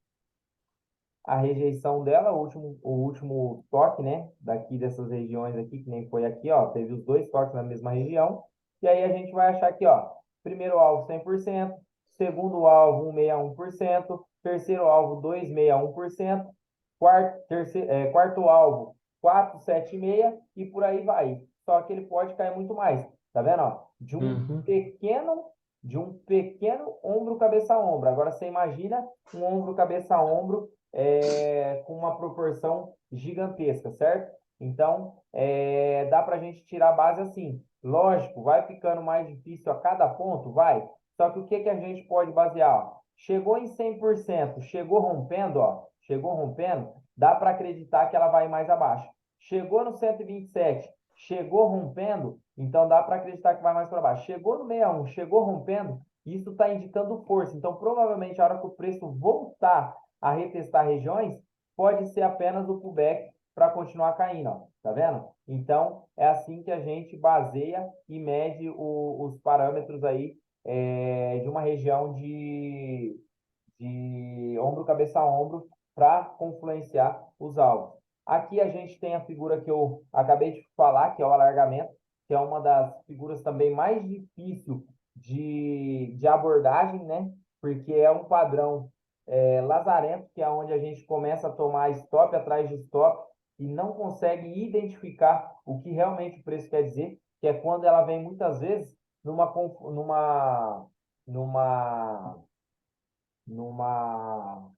rejeição dela, o último toque, né? Daqui dessas regiões aqui, que nem foi aqui, ó. Teve os dois toques na mesma região. E aí a gente vai achar aqui, ó. Primeiro alvo 100%, segundo alvo 161%, terceiro alvo 261%, quarto alvo 476 e por aí vai. Só que ele pode cair muito mais. Tá vendo, ó?
Uhum.
De um pequeno ombro cabeça ombro. Agora você imagina um ombro cabeça ombro com uma proporção gigantesca, certo? Então, dá para a gente tirar a base assim. Lógico, vai ficando mais difícil a cada ponto, vai. Só que o que, que a gente pode basear? Ó? Chegou em 100%, chegou rompendo, ó, chegou rompendo, dá para acreditar que ela vai mais abaixo. Chegou no 127, chegou rompendo, então dá para acreditar que vai mais para baixo. Chegou no 61, chegou rompendo, isso está indicando força. Então, provavelmente, a hora que o preço voltar a retestar regiões, pode ser apenas o pullback para continuar caindo, ó. Tá vendo? Então, é assim que a gente baseia e mede os parâmetros aí de uma região de ombro, cabeça a ombro para confluenciar os alvos. Aqui a gente tem a figura que eu acabei de falar, que é o alargamento, que é uma das figuras também mais difícil de abordagem, né? Porque é um padrão lazarento, que é onde a gente começa a tomar stop atrás de stop e não consegue identificar o que realmente o preço quer dizer, que é quando ela vem muitas vezes numa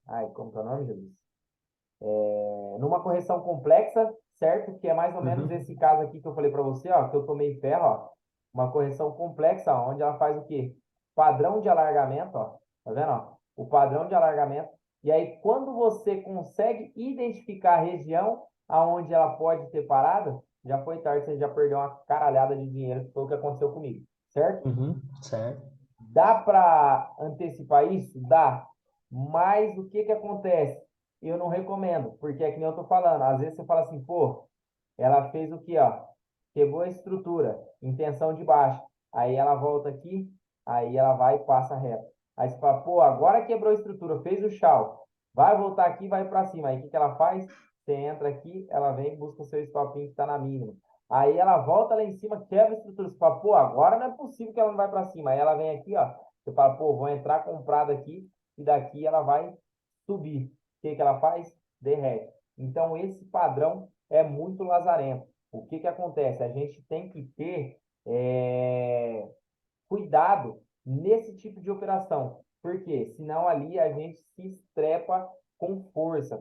ai, como que é o nome, Jesus? Numa correção complexa, certo? Que é mais ou menos
Uhum.
esse caso aqui que eu falei para você, ó, que eu tomei ferro, ó, uma correção complexa, onde ela faz o quê? Padrão de alargamento, ó, tá vendo, ó? O padrão de alargamento. E aí, quando você consegue identificar a região aonde ela pode ter parado, já foi tarde, você já perdeu uma caralhada de dinheiro, que foi o que aconteceu comigo, certo?
Uhum. Certo.
Dá para antecipar isso? Dá. Mas o que que acontece? Eu não recomendo, porque é que nem eu tô falando. Às vezes você fala assim, pô, ela fez o quê, ó? Quebrou a estrutura, intenção de baixa. Aí ela volta aqui, aí ela vai e passa reto. Aí você fala, pô, agora quebrou a estrutura, fez o chau. Vai voltar aqui, vai para cima. Aí o que que ela faz? Você entra aqui, ela vem e busca o seu stopinho que está na mínima. Aí ela volta lá em cima, quebra a estrutura. Você fala, pô, agora não é possível que ela não vai para cima. Aí ela vem aqui, ó. Você fala, pô, vou entrar comprado aqui e daqui ela vai subir. O que que ela faz? Derrete. Então, esse padrão é muito lazarento. O que que acontece? A gente tem que ter cuidado nesse tipo de operação. Por quê? Senão ali a gente se estrepa com força,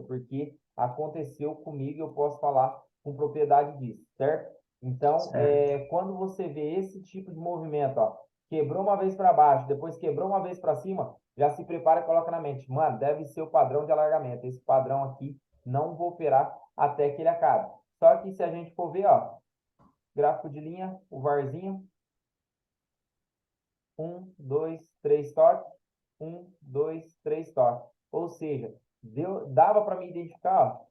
porque aconteceu comigo e eu posso falar com propriedade disso, certo? Então,
Certo.
quando você vê esse tipo de movimento, ó, quebrou uma vez para baixo, depois quebrou uma vez para cima, já se prepara e coloca na mente, mano, deve ser o padrão de alargamento. Esse padrão aqui não vou operar até que ele acabe. Só que se a gente for ver, ó, gráfico de linha, o VARzinho, dois, três toques, dois, três toques. Ou seja, dava para me identificar, ó,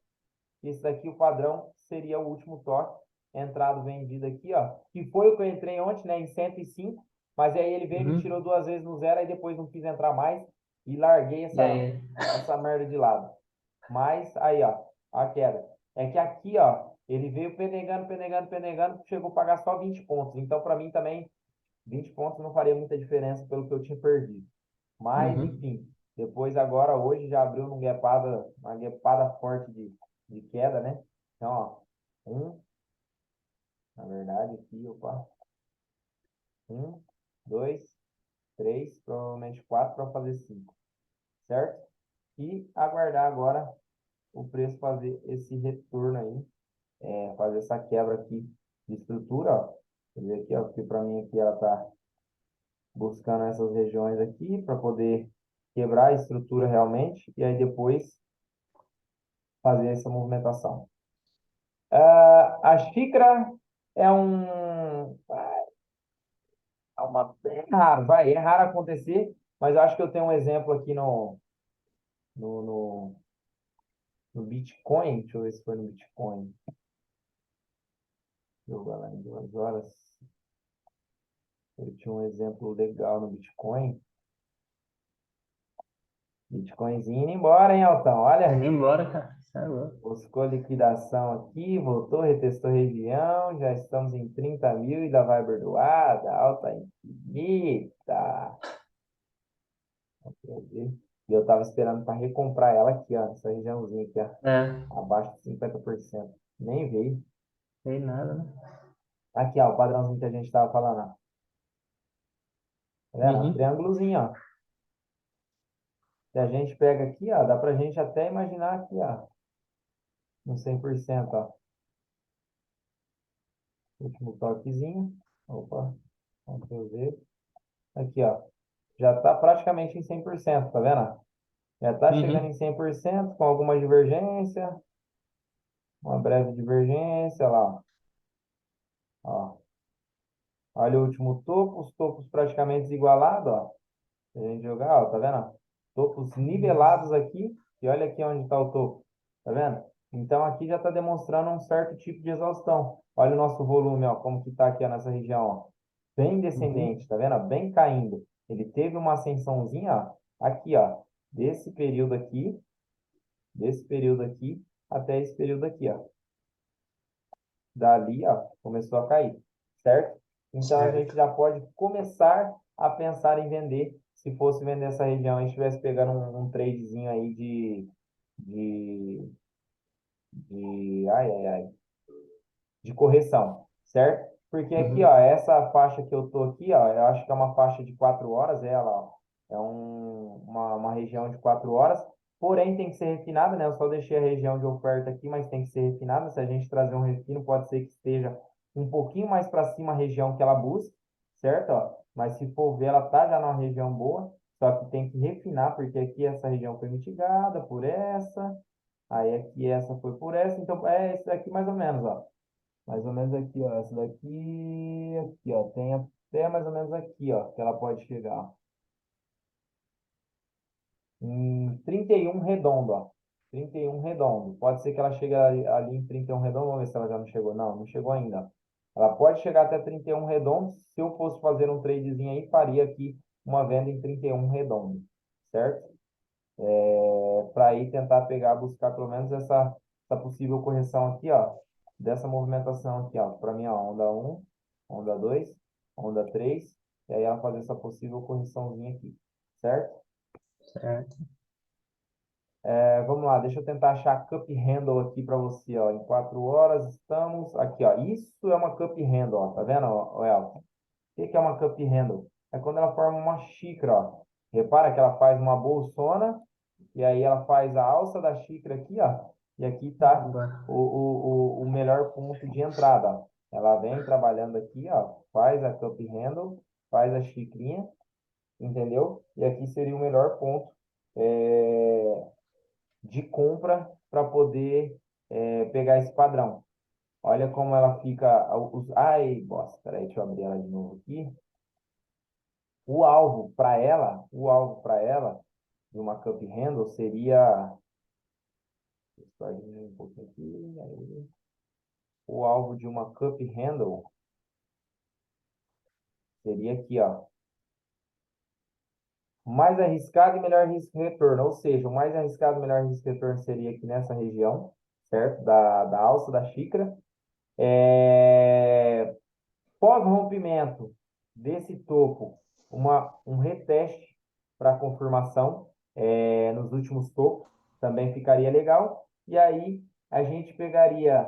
que esse daqui, o padrão, seria o último toque, entrado vendido aqui, ó, que foi o que eu entrei ontem, né, em 105, mas aí ele veio, me
Uhum.
tirou duas vezes no zero, aí depois não quis entrar mais e larguei
E
essa,
aí?
essa merda de lado. Mas aí, ó, a queda. É que aqui, ó, ele veio penegando, penegando, penegando, chegou a pagar só 20 pontos. Então, para mim também, 20 pontos não faria muita diferença pelo que eu tinha perdido. Mas,
Uhum.
enfim, depois agora, hoje, já abriu uma guepada forte de queda, né? Então, ó, na verdade, aqui, opa, um, dois, 3, provavelmente 4 para fazer 5, certo? E aguardar agora o preço fazer esse retorno aí, fazer essa quebra aqui de estrutura, ó. Quer ver aqui, ó, porque para mim aqui ela tá buscando essas regiões aqui para poder quebrar a estrutura realmente e aí depois fazer essa movimentação. A xícara é é raro, é raro acontecer, mas eu acho que eu tenho um exemplo aqui no, no, no Bitcoin. Deixa eu ver se foi no Bitcoin. Jogar lá em 2 horas. Eu tinha um exemplo legal no Bitcoin. Bitcoinzinho indo embora, hein, Altão?
Tá
Olha,
indo embora, cara. Isso é louco.
buscou liquidação aqui, voltou, retestou região, já estamos em 30 mil e lá vai bordoada, alta infinita. E eu tava esperando para recomprar ela aqui, ó, essa regiãozinha aqui,
É,
ó, abaixo de 50%. Nem veio.
tem nada, né?
Aqui, ó, o padrãozinho que a gente tava falando, ó. Tá vendo? Um
Uhum.
triângulozinho, ó. Se a gente pega aqui, ó, dá pra gente até imaginar aqui, ó, no 100%, ó. Último toquezinho. Opa, Ctrl Z. Aqui, ó. Já está praticamente em 100%, tá vendo? Já está chegando
Uhum.
em 100% com alguma divergência, uma breve divergência lá, ó. Olha o último topo, os topos praticamente desigualados, ó. Se a gente jogar, ó, tá vendo? Topos nivelados aqui, e olha aqui onde está o topo, tá vendo? Então aqui já está demonstrando um certo tipo de exaustão. Olha o nosso volume, ó, como que está aqui ó, nessa região, ó. Bem
Uhum.
descendente, tá vendo? Bem caindo. Ele teve uma ascensãozinha, ó, aqui, ó, desse período aqui, até esse período aqui, ó. Dali, ó, começou a cair, certo? Então a gente
Certo.
já pode começar a pensar em vender. Se fosse vender essa região e estivesse pegando um tradezinho aí de, de correção, certo? Porque aqui, ó,
Uhum.
essa faixa que eu tô aqui, ó, eu acho que é uma faixa de 4 horas, ela, ó, é uma região de 4 horas, porém tem que ser refinada, né? Eu só deixei a região de oferta aqui, mas tem que ser refinada. Se a gente trazer um refino, pode ser que esteja um pouquinho mais para cima a região que ela busca, certo? Ó, mas se for ver, ela tá já numa região boa, só que tem que refinar, porque aqui essa região foi mitigada por essa, aí aqui essa foi por essa, então é isso aqui mais ou menos, ó. Mais ou menos aqui, ó. Essa aqui, ó. Tem até mais ou menos aqui, ó, que ela pode chegar. Em 31 redondo, ó. 31 redondo. Pode ser que ela chegue ali em 31 redondo. Vamos ver se ela já não chegou. Não, não chegou ainda. Ela pode chegar até 31 redondo. Se eu fosse fazer um tradezinho aí, faria aqui uma venda em 31 redondo. Certo? Para aí tentar pegar, buscar pelo menos essa possível correção aqui, ó, dessa movimentação aqui, ó, para mim, ó, onda um, onda 2, onda 3, e aí ela fazer essa possível correçãozinha aqui, certo?
Certo.
Vamos lá, deixa eu tentar achar a cup handle aqui para você, ó, em 4 horas estamos aqui, ó, isso é uma cup handle, ó, tá vendo, ó, Elton? O que que é uma cup handle? É quando ela forma uma xícara, ó. Repara que ela faz uma bolsona e aí ela faz a alça da xícara aqui, ó. E aqui está
Agora.
o melhor ponto de entrada, ó. Ela vem trabalhando aqui, ó. Faz a cup handle, faz a xicrinha, entendeu? E aqui seria o melhor ponto de compra para poder pegar esse padrão. Olha como ela fica. Ai, bosta, peraí, deixa eu abrir ela de novo aqui. O alvo para ela, de uma cup handle seria. Deixa eu um pouquinho aqui. Aí. O alvo de uma cup handle seria aqui, ó. Mais arriscado e melhor risco-retorno. Ou seja, o mais arriscado e melhor risco-retorno seria aqui nessa região, certo? Da alça da xícara. Pós-rompimento desse topo, um reteste para confirmação nos últimos topos também ficaria legal. E aí a gente pegaria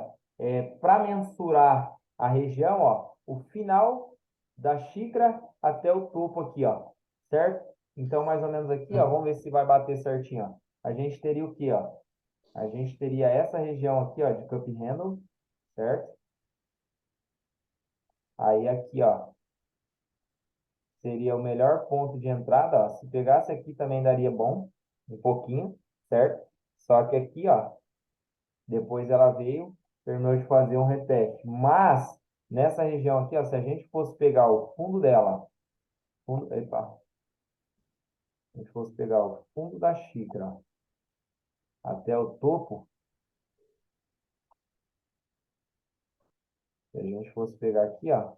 para mensurar a região, ó, o final da xícara até o topo aqui, ó, certo? Então, mais ou menos aqui, ó, vamos ver se vai bater certinho, ó. A gente teria o quê, ó? A gente teria essa região aqui, ó, de cup handle, certo? Aí aqui, ó, seria o melhor ponto de entrada, ó. Se pegasse aqui também daria bom, um pouquinho, certo? Só que aqui, ó, depois ela veio, terminou de fazer um reteste. Mas, nessa região aqui, ó, se a gente fosse pegar o fundo dela, fundo, epa, se a gente fosse pegar o fundo da xícara, ó, até o topo, se a gente fosse pegar aqui, ó,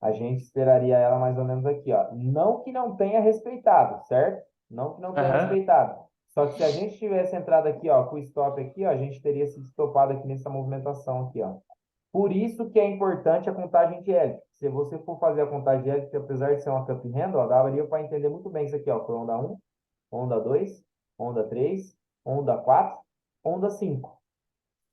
a gente esperaria ela mais ou menos aqui, ó. Não que não tenha respeitado, certo? Não que não tenha
Aham.
respeitado. Só que se a gente tivesse entrado aqui, ó, com o stop aqui, ó, a gente teria se estopado aqui nessa movimentação aqui, ó. Por isso que é importante a contagem de Elliott. Se você for fazer a contagem de Elliott, apesar de ser uma cup handle, ó, daria para entender muito bem isso aqui, ó. Foi onda um, onda 2, onda 3, onda 4, onda 5.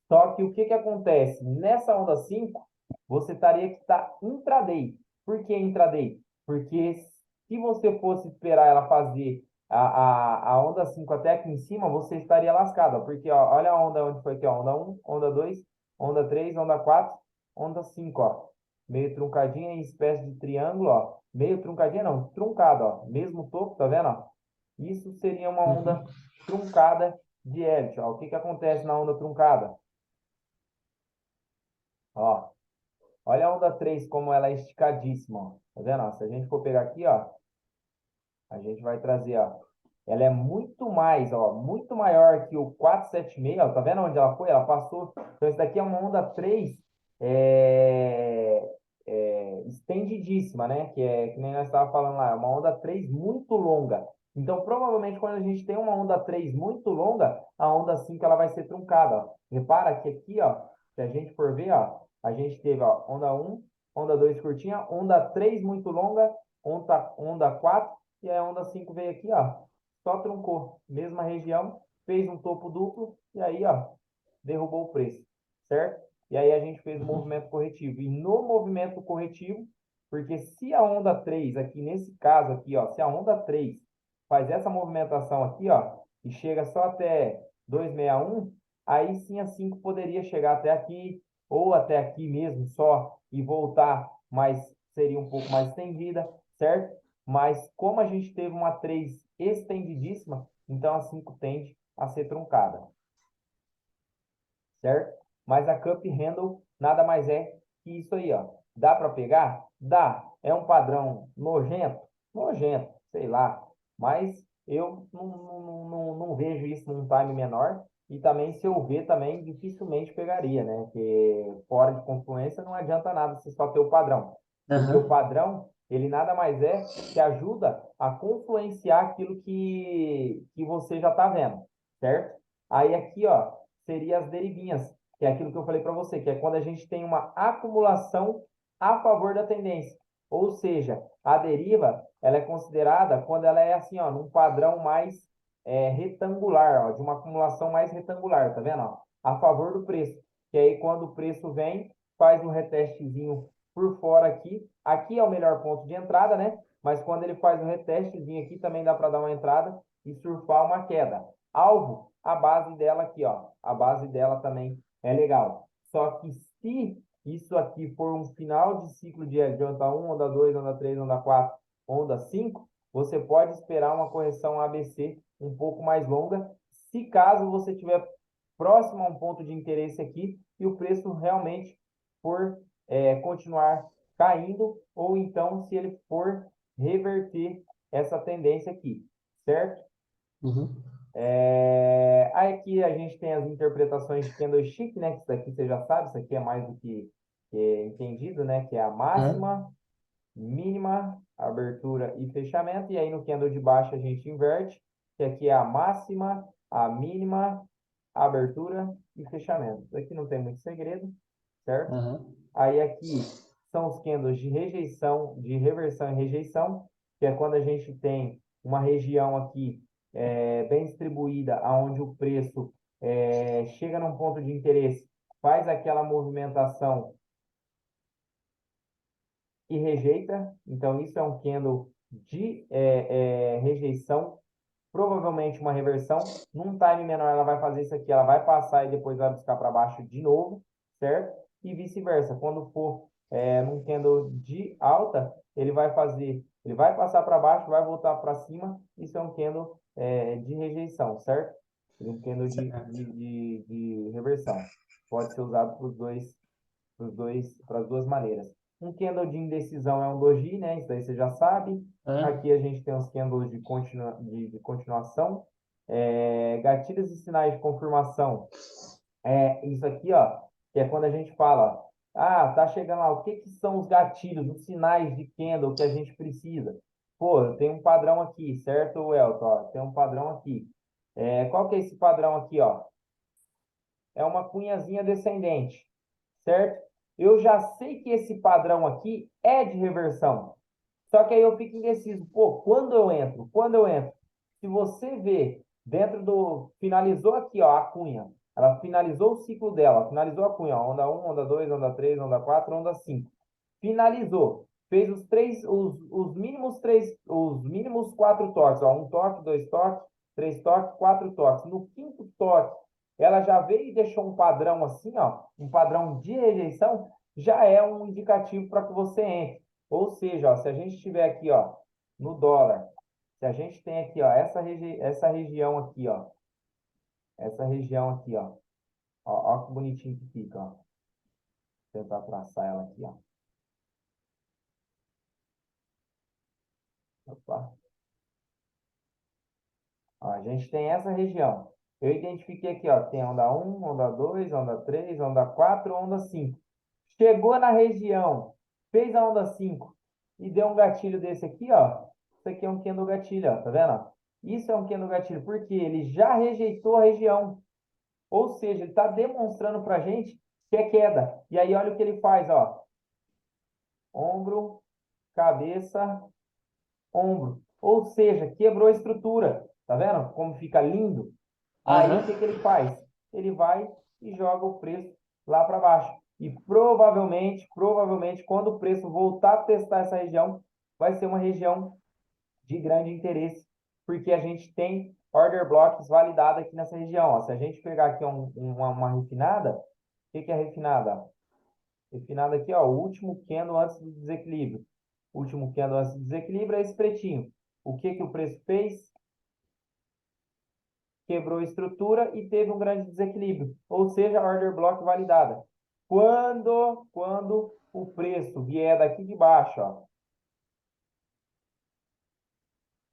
Só que o que que acontece? Nessa onda 5 você teria que estar intraday. Por que intraday? Porque se você fosse esperar ela fazer a onda 5 até aqui em cima, você estaria lascado. Ó. Porque, ó, olha a onda onde foi aqui, ó. Onda um, onda 2, onda 3, onda 4, onda 5, ó. Meio truncadinha em espécie de triângulo, ó. Meio truncadinha não, truncado, ó. Mesmo topo, tá vendo, ó? Isso seria uma
Uhum.
onda truncada de Elliott, ó. O que que acontece na onda truncada? Ó, olha a onda 3 como ela é esticadíssima, ó. Tá vendo? Ó? Se a gente for pegar aqui, ó, a gente vai trazer, ó. Ela é muito mais, ó, muito maior que o 476, ó. Tá vendo onde ela foi? Ela passou. Então, esse daqui é uma onda 3 estendidíssima, né? Que nem nós estávamos falando lá, é uma onda 3 muito longa. Então, provavelmente, quando a gente tem uma onda 3 muito longa, a onda 5 ela vai ser truncada, ó. Repara que aqui, ó, se a gente for ver, ó, a gente teve, ó, onda um, onda 2 curtinha, onda 3 muito longa, onda 4 e a onda 5 veio aqui, ó, só truncou. Mesma região, fez um topo duplo e aí, ó, derrubou o preço, certo? E aí a gente fez o
Uhum.
movimento corretivo. E no movimento corretivo, porque se a onda 3 aqui nesse caso aqui, ó, se a onda 3 faz essa movimentação aqui, ó, e chega só até 261, aí sim a 5 poderia chegar até aqui, ou até aqui mesmo só, e voltar, mas seria um pouco mais estendida, certo? Mas como a gente teve uma 3 estendidíssima, então a 5 tende a ser truncada, certo? Mas a cup handle nada mais é que isso aí, ó. Dá para pegar? Dá. É um padrão nojento? Nojento, sei lá. Mas eu não vejo isso num time menor. E também, se eu ver, também dificilmente pegaria, né? Porque fora de confluência não adianta nada você só ter o padrão. Porque o
Aham.
padrão, ele nada mais é que ajuda a confluenciar aquilo que você já está vendo, certo? Aí aqui, ó, seria as derivinhas, que é aquilo que eu falei para você, que é quando a gente tem uma acumulação a favor da tendência. Ou seja, a deriva, ela é considerada quando ela é assim, ó, num padrão mais retangular, ó, de uma acumulação mais retangular, tá vendo? Ó? A favor do preço. Que aí quando o preço vem, faz um retestezinho por fora aqui. Aqui é o melhor ponto de entrada, né? Mas quando ele faz um retestezinho aqui, também dá para dar uma entrada e surfar uma queda. Alvo, a base dela aqui, ó. A base dela também é legal. Só que se isso aqui for um final de ciclo de onda um, onda 2, onda 3, onda 4, onda 5, você pode esperar uma correção ABC um pouco mais longa, se caso você tiver próximo a um ponto de interesse aqui e o preço realmente for continuar caindo, ou então se ele for reverter essa tendência aqui, certo?
Uhum.
Aí aqui a gente tem as interpretações de candlestick, né? Que isso daqui você já sabe, isso aqui é mais do que entendido, né? Que é a
Aham.
máxima, mínima, abertura e fechamento. E aí no candle de baixo a gente inverte, que aqui é a máxima, a mínima, a abertura e fechamento. Isso aqui não tem muito segredo, certo?
Aham.
Aí aqui são os candles de rejeição, de reversão e rejeição, que é quando a gente tem uma região aqui bem distribuída, aonde o preço chega num ponto de interesse, faz aquela movimentação e rejeita. Então, isso é um candle de rejeição, provavelmente uma reversão. Num time menor, ela vai fazer isso aqui, ela vai passar e depois vai buscar para baixo de novo, certo? E vice-versa. Quando for num candle de alta, ele vai passar para baixo, vai voltar para cima. Isso é um candle de rejeição, certo? Um candle
Certo.
de reversão. Pode ser usado para as duas maneiras. Um candle de indecisão é um doji, né? Isso daí você já sabe.
É.
Aqui a gente tem os candles de continuação. Gatilhos e sinais de confirmação. Isso aqui, ó, que é quando a gente fala, tá chegando lá, o que que são os gatilhos, os sinais de candle que a gente precisa? Pô, eu tenho um padrão aqui, certo, Elton? Ó, tem um padrão aqui. Qual que é esse padrão aqui, ó? É uma cunhazinha descendente, certo? Eu já sei que esse padrão aqui é de reversão. Só que aí eu fico indeciso. Pô, quando eu entro? Quando eu entro? Se você vê dentro do... Finalizou aqui, ó, a cunha. Ela finalizou o ciclo dela. Finalizou a cunha, ó, onda 1, onda 2, onda 3, onda 4, onda 5. Finalizou. Fez os mínimos 4 toques. Ó, um toque, 2 toques, 3 toques, 4 toques. No quinto toque, ela já veio e deixou um padrão assim, ó, um padrão de rejeição, já é um indicativo para que você entre. Ou seja, ó, se a gente estiver aqui, ó, no dólar, se a gente tem aqui, ó, essa região aqui, ó, essa região aqui, ó que bonitinho que fica, ó. Vou tentar traçar ela aqui, ó. Opa. Ó, a gente tem essa região. Eu identifiquei aqui, ó, tem onda 1, onda 2, onda 3, onda 4, onda 5. Chegou na região, fez a onda 5 e deu um gatilho desse aqui, ó. Isso aqui é um candle gatilho, ó, tá vendo? Isso é um candle gatilho, porque ele já rejeitou a região. Ou seja, ele está demonstrando para a gente que é queda. E aí, olha o que ele faz, ó. Ombro, cabeça, ombro. Ou seja, quebrou a estrutura. Tá vendo como fica lindo? Aí, o
Aham.
que que ele faz? Ele vai e joga o preço lá para baixo. E provavelmente, quando o preço voltar a testar essa região, vai ser uma região de grande interesse, porque a gente tem order blocks validados aqui nessa região. Ó. Se a gente pegar aqui uma refinada, o que que é refinada? Refinada aqui, ó, o último candle antes do desequilíbrio. O último candle antes do desequilíbrio é esse pretinho. O que que o preço fez? Quebrou a estrutura e teve um grande desequilíbrio, ou seja, a order block validada. Quando o preço vier daqui de baixo, ó,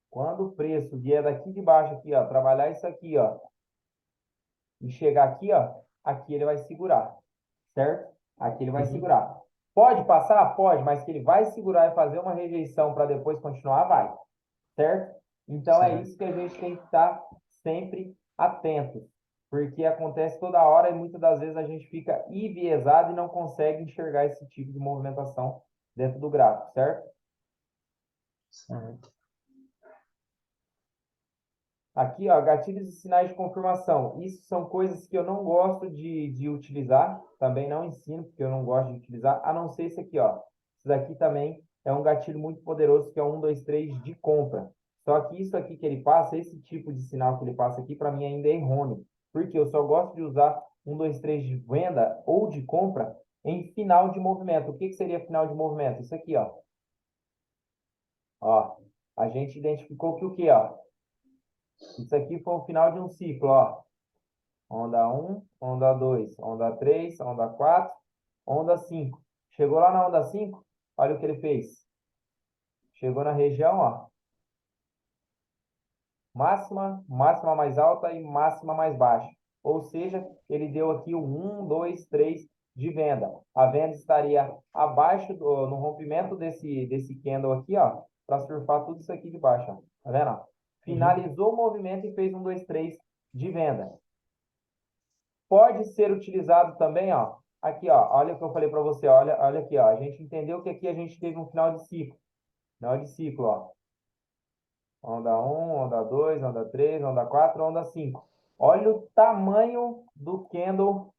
quando o preço vier daqui de baixo aqui, ó, trabalhar isso aqui, ó, e chegar aqui, ó, aqui ele vai segurar, certo? Aqui ele vai
Uhum.
segurar. Pode passar? Pode, mas que ele vai segurar e fazer uma rejeição para depois continuar, vai, certo? Então é
Certo.
isso que a gente tem que estar sempre atento, porque acontece toda hora e muitas das vezes a gente fica enviesado e não consegue enxergar esse tipo de movimentação dentro do gráfico, certo?
Certo.
Aqui, ó, gatilhos e sinais de confirmação. Isso são coisas que eu não gosto de utilizar, também não ensino, porque eu não gosto de utilizar, a não ser esse aqui, ó. Isso daqui também é um gatilho muito poderoso, que é o 1, 2, 3 de compra. Só que isso aqui que ele passa, esse tipo de sinal que ele passa aqui, para mim ainda é errôneo. Porque eu só gosto de usar 1, 2, 3 de venda ou de compra em final de movimento. O que que seria final de movimento? Isso aqui, ó. Ó, a gente identificou que o quê, ó? Isso aqui foi o final de um ciclo, ó. Onda 1, onda 2, onda 3, onda 4, onda 5. Chegou lá na onda 5, olha o que ele fez. Chegou na região, ó, máxima, máxima mais alta e máxima mais baixa. Ou seja, ele deu aqui o 1, 2, 3 de venda. A venda estaria abaixo no rompimento desse candle aqui, ó, para surfar tudo isso aqui de baixo, ó. Tá vendo? Ó?
Uhum.
Finalizou o movimento e fez 1, 2, 3 de venda. Pode ser utilizado também, ó. Aqui, ó, olha o que eu falei para você, olha aqui, ó. A gente entendeu que aqui a gente teve um final de ciclo, ó. Onda 1, onda 2, onda 3, onda 4, onda 5. Olha o tamanho do candle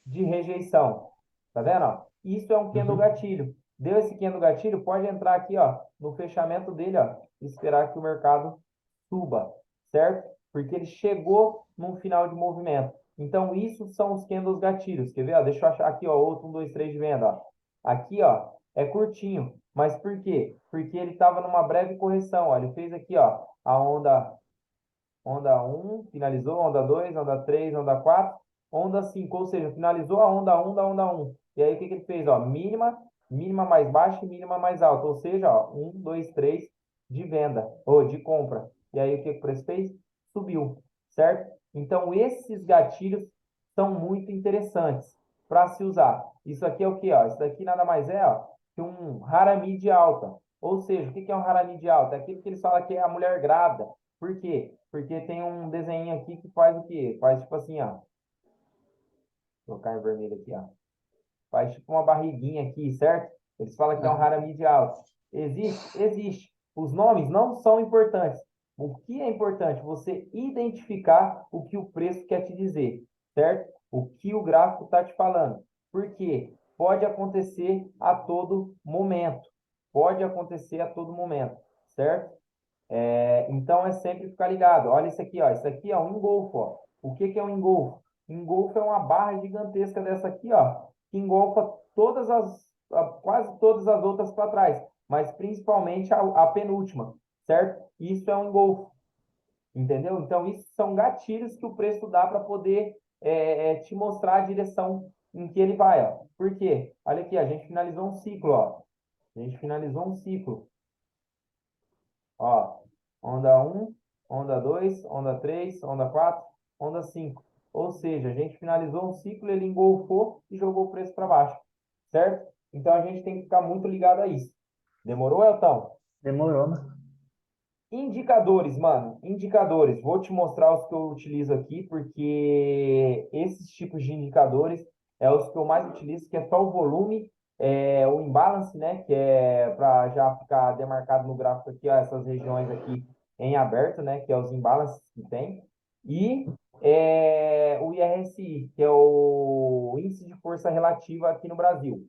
de rejeição. Tá vendo, ó? Isso é um candle
Uhum.
gatilho. Deu esse candle gatilho, pode entrar aqui, ó, no fechamento dele, ó, e esperar que o mercado suba, certo? Porque ele chegou num final de movimento. Então, isso são os candles gatilhos. Quer ver? Ó? Deixa eu achar aqui, ó, outro, 1, 2, 3 de venda, ó. Aqui, ó, é curtinho. Mas por quê? Porque ele estava numa breve correção, ó. Ele fez aqui, ó, a onda um finalizou, onda 2 onda 3 onda 4 onda 5 ou seja, finalizou a onda um da onda um. E aí, o que que ele fez? Ó, mínima, mínima mais baixa e mínima mais alta. Ou seja, ó, 1, 2, 3 de venda, ou de compra. E aí, o que que o preço fez? Subiu, certo? Então, esses gatilhos são muito interessantes para se usar. Isso aqui é o que, ó? Isso daqui nada mais é, ó, que um Harami de alta. Ou seja, o que que é um Harami de alta? É aquilo que eles falam que é a mulher grávida. Por quê? Porque tem um desenho aqui que faz o quê? Faz tipo assim, ó. Vou colocar em vermelho aqui, ó. Faz tipo uma barriguinha aqui, certo? Eles falam que é um
Aham.
Harami de alta. Existe? Existe. Os nomes não são importantes. O que é importante? Você identificar o que o preço quer te dizer, certo? O que o gráfico está te falando. Por quê? Pode acontecer a todo momento. Pode acontecer a todo momento, certo? Então é sempre ficar ligado. Olha isso aqui, ó. Isso aqui é um engolfo, ó. O que que é um engolfo? Engolfo é uma barra gigantesca dessa aqui, ó, que engolfa quase todas as outras para trás, mas principalmente a penúltima, certo? Isso é um engolfo, entendeu? Então isso são gatilhos que o preço dá para poder te mostrar a direção em que ele vai, ó. Por quê? Olha aqui, a gente finalizou um ciclo, ó. A gente finalizou um ciclo. Ó, onda um, onda 2, onda 3, onda 4, onda 5. Ou seja, a gente finalizou um ciclo, ele engolfou e jogou o preço para baixo, certo? Então a gente tem que ficar muito ligado a isso. Demorou, Elton?
Demorou, mano.
Indicadores, mano, indicadores. Vou te mostrar os que eu utilizo aqui, porque esses tipos de indicadores é os que eu mais utilizo, que é só o volume, o imbalance, né? Que é para já ficar demarcado no gráfico aqui, ó, essas regiões aqui em aberto, né? Que é os imbalances que tem. E o IRSI, que é o Índice de Força Relativa aqui no Brasil,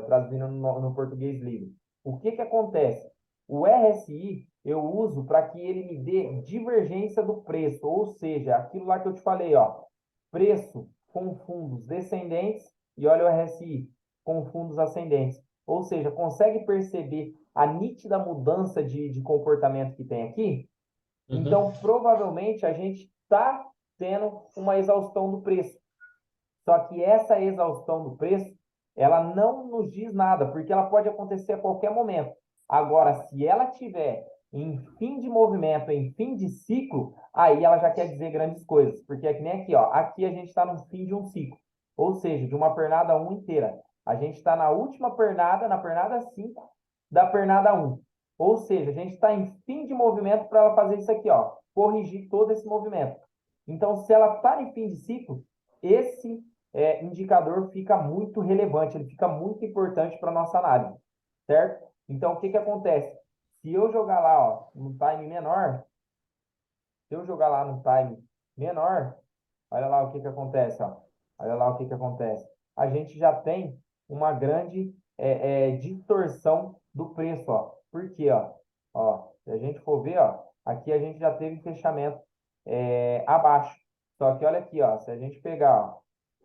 traduzindo no português livre. O que que acontece? O RSI eu uso para que ele me dê divergência do preço, ou seja, aquilo lá que eu te falei, ó, preço com fundos descendentes e olha o RSI com fundos ascendentes. Ou seja, consegue perceber a nítida mudança de comportamento que tem aqui?
Uhum.
Então, provavelmente a gente está tendo uma exaustão do preço. Só que essa exaustão do preço, ela não nos diz nada, porque ela pode acontecer a qualquer momento. Agora, se ela tiver em fim de movimento, em fim de ciclo, aí ela já quer dizer grandes coisas, porque é que nem aqui, ó, aqui a gente está no fim de um ciclo, ou seja, de uma pernada um inteira. A gente está na última pernada, na pernada 5 da pernada um. Ou seja, a gente está em fim de movimento para ela fazer isso aqui, ó, corrigir todo esse movimento. Então, se ela está em fim de ciclo, esse indicador fica muito relevante, ele fica muito importante para a nossa análise, certo? Então, o que que acontece? Se eu jogar lá, ó, no time menor, se eu jogar lá no time menor, olha lá o que que acontece, ó. Olha lá o que que acontece. A gente já tem uma grande distorção do preço, ó. Por quê, ó? Ó, se a gente for ver, ó, aqui a gente já teve fechamento abaixo. Só que olha aqui, ó, se a gente pegar, ó,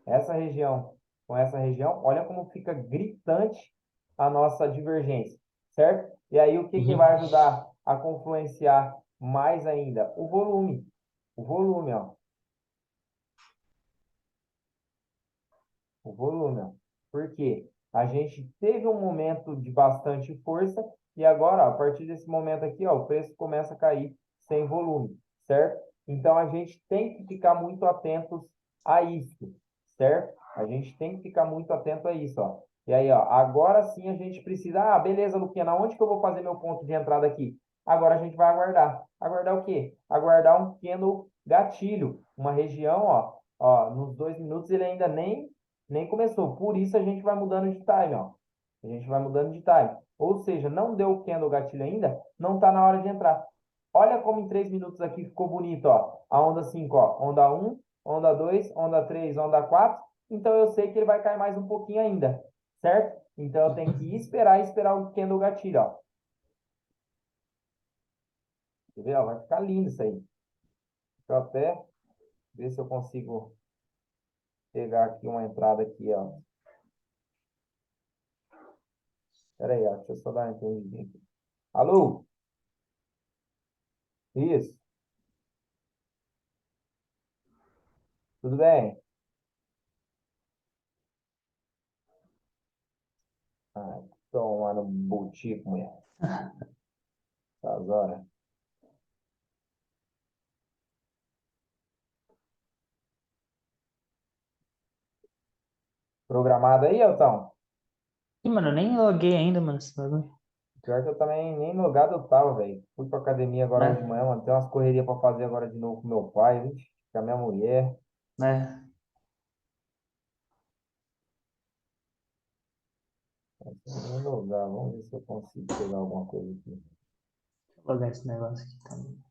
essa região com essa região, olha como fica gritante a nossa divergência, certo? E aí o que que
Uhum.
vai ajudar a confluenciar mais ainda? O volume. O volume, ó. O volume, ó. Por quê? A gente teve um momento de bastante força e agora, ó, a partir desse momento aqui, ó, o preço começa a cair sem volume, certo? Então a gente tem que ficar muito atentos a isso, certo? A gente tem que ficar muito atento a isso, ó. E aí, ó, agora sim a gente precisa, beleza, Luquena, onde que eu vou fazer meu ponto de entrada aqui? Agora a gente vai aguardar. Aguardar o quê? Aguardar um pequeno gatilho, uma região, ó, nos 2 minutos ele ainda nem começou. Por isso a gente vai mudando de time, ó. A gente vai mudando de time. Ou seja, não deu o candle gatilho ainda, não está na hora de entrar. Olha como em 3 minutos aqui ficou bonito, ó. A onda 5, ó. Onda um, onda 2, onda 3, onda 4. Então eu sei que ele vai cair mais um pouquinho ainda, certo? Então eu tenho que esperar e esperar o Ken do gatilho, ó. Quer ver? Ó, vai ficar lindo isso aí. Deixa eu até ver se eu consigo pegar aqui uma entrada aqui, ó. Pera aí, ó, deixa eu só dar uma entendidinha aqui. Alô? Isso, tudo bem? Ai, toma no butico, mulher. Essas horas. Programado aí, Elton?
Ih, mano, eu nem loguei ainda, mano, esse bagulho.
Pior que eu também nem logado eu tava, velho. Fui pra academia agora hoje de
Né?
manhã, mano. Tem umas correrias pra fazer agora de novo com meu pai, vixe, com a minha mulher.
Né?
Nem logar, vamos ver se eu consigo pegar alguma coisa aqui.
Deixa eu logar esse negócio aqui também.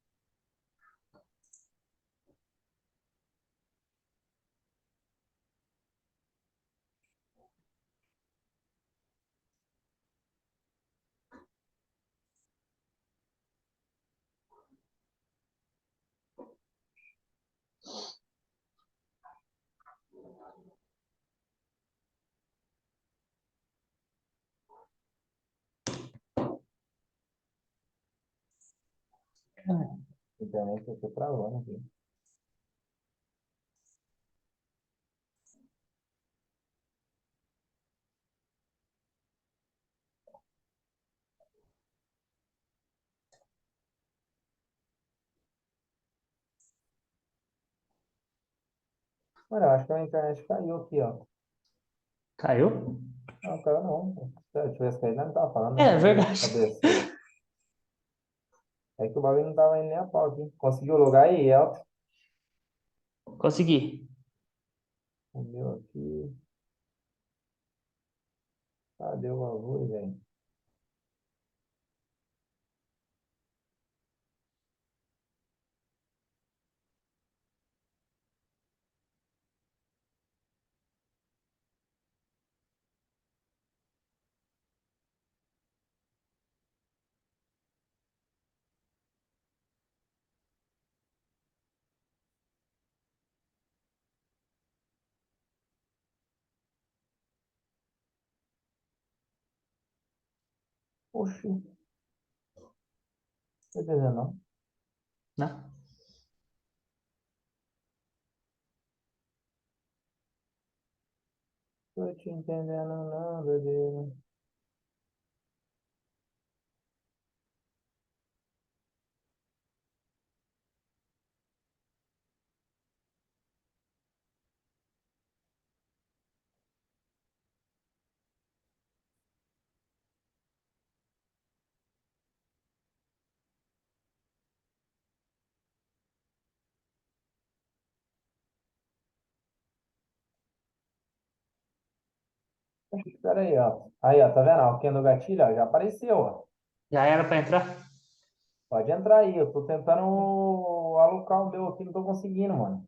A internet eu tô travando aqui. Mano, eu acho que a minha internet caiu aqui, ó.
Caiu?
Não, caiu não. Se eu tivesse caído, não tava falando,
É,
né?
é verdade.
Cabeça. É que o bagulho não tava indo nem a pau aqui. Conseguiu logar aí, Elton?
Consegui.
O meu aqui. Cadê o bagulho, velho? Oxi, não tô entendendo, não.
Né?
Tô te entendendo, não, doideira. Espera aí, ó. Aí, ó, tá vendo? Ó, o Ken do gatilho, ó, já apareceu, ó.
Já era pra entrar?
Pode entrar aí. Eu tô tentando alocar o meu aqui, não tô conseguindo, mano.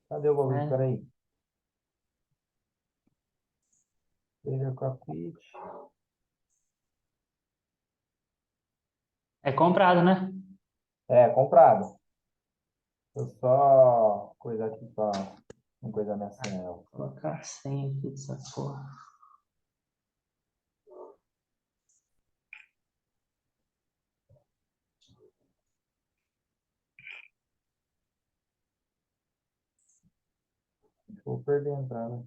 Cadê o bagulho?
Né?
Espera aí. Trader Cockpit.
É comprado, né?
É, comprado. Eu só coisa aqui pra não coisa minha senha. Ó.
Vou colocar a senha aqui dessa porra.
Vou perder a entrada.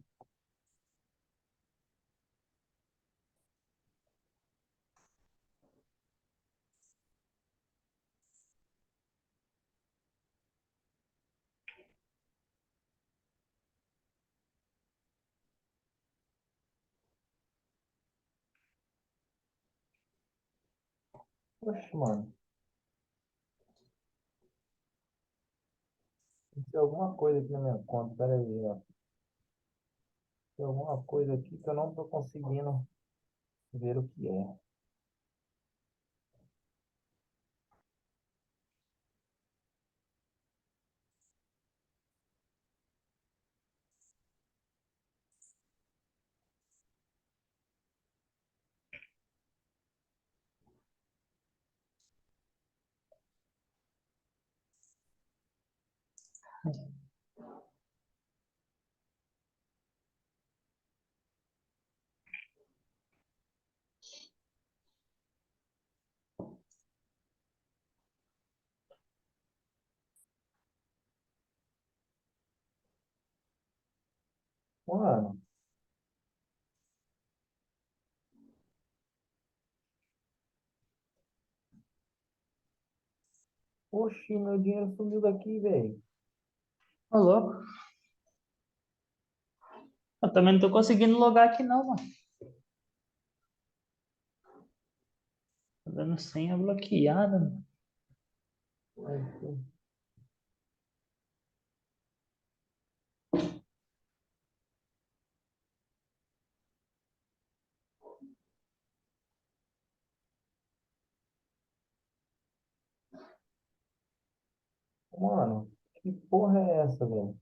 Oxe, mano. Tem alguma coisa aqui na minha conta. Pera aí, ó. Tem alguma coisa aqui que eu não tô conseguindo ver o que é. Mano, oxi, meu dinheiro sumiu daqui, velho.
Ô, louco. Eu também não tô conseguindo logar aqui não, mano. Tá dando senha bloqueada, mano.
Mano, que porra é essa, velho?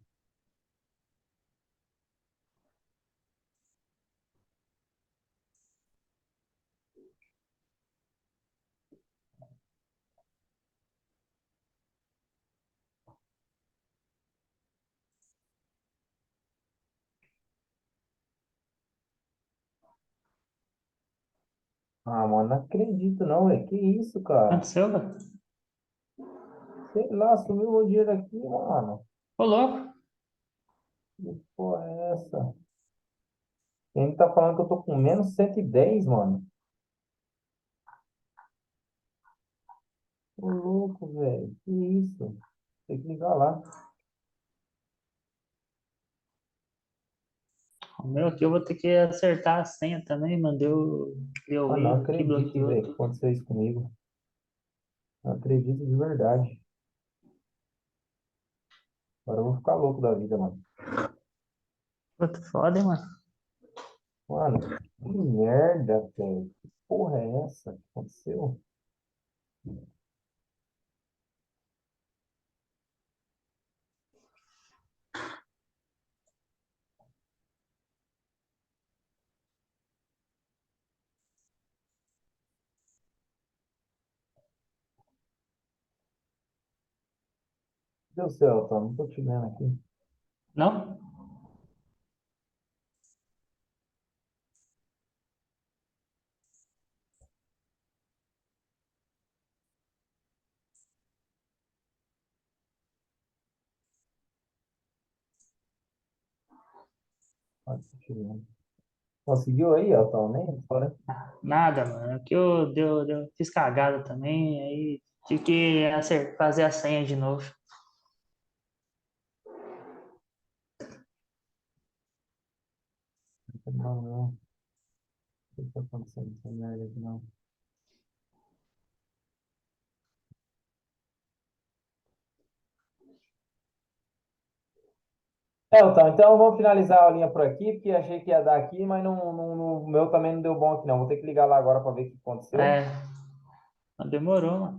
Ah, mano, não acredito não, velho. Que isso, cara?
Aconteceu, velho?
Sei lá, sumiu meu dinheiro aqui, mano.
Ô, louco.
Que porra é essa? Ele tá falando que eu tô com menos 110, mano. Ô, louco, velho. Que isso? Tem que ligar lá.
O meu aqui eu vou ter que acertar a senha também, mano. Deu
Ah, não
erro aqui,
acredito,
bloqueou
velho, que
tudo.
aconteceu isso comigo. Não acredito de verdade. Agora eu vou ficar louco da vida, mano.
Puta, foda, hein, mano.
Mano, que merda, velho. Que porra é essa que aconteceu? Meu Deus do céu, Tom, não tô te vendo aqui.
Não?
Não tô te vendo. Conseguiu aí, ó, Tom? Nem fora.
Nada, mano. Aqui fiz cagada também, aí tive que fazer a senha de novo.
Não, não. O que tá acontecendo essa merda aqui, não? É, então vamos finalizar a linha por aqui, porque achei que ia dar aqui, mas o meu também não deu bom aqui, não. Vou ter que ligar lá agora para ver o que aconteceu.
É, demorou, mano.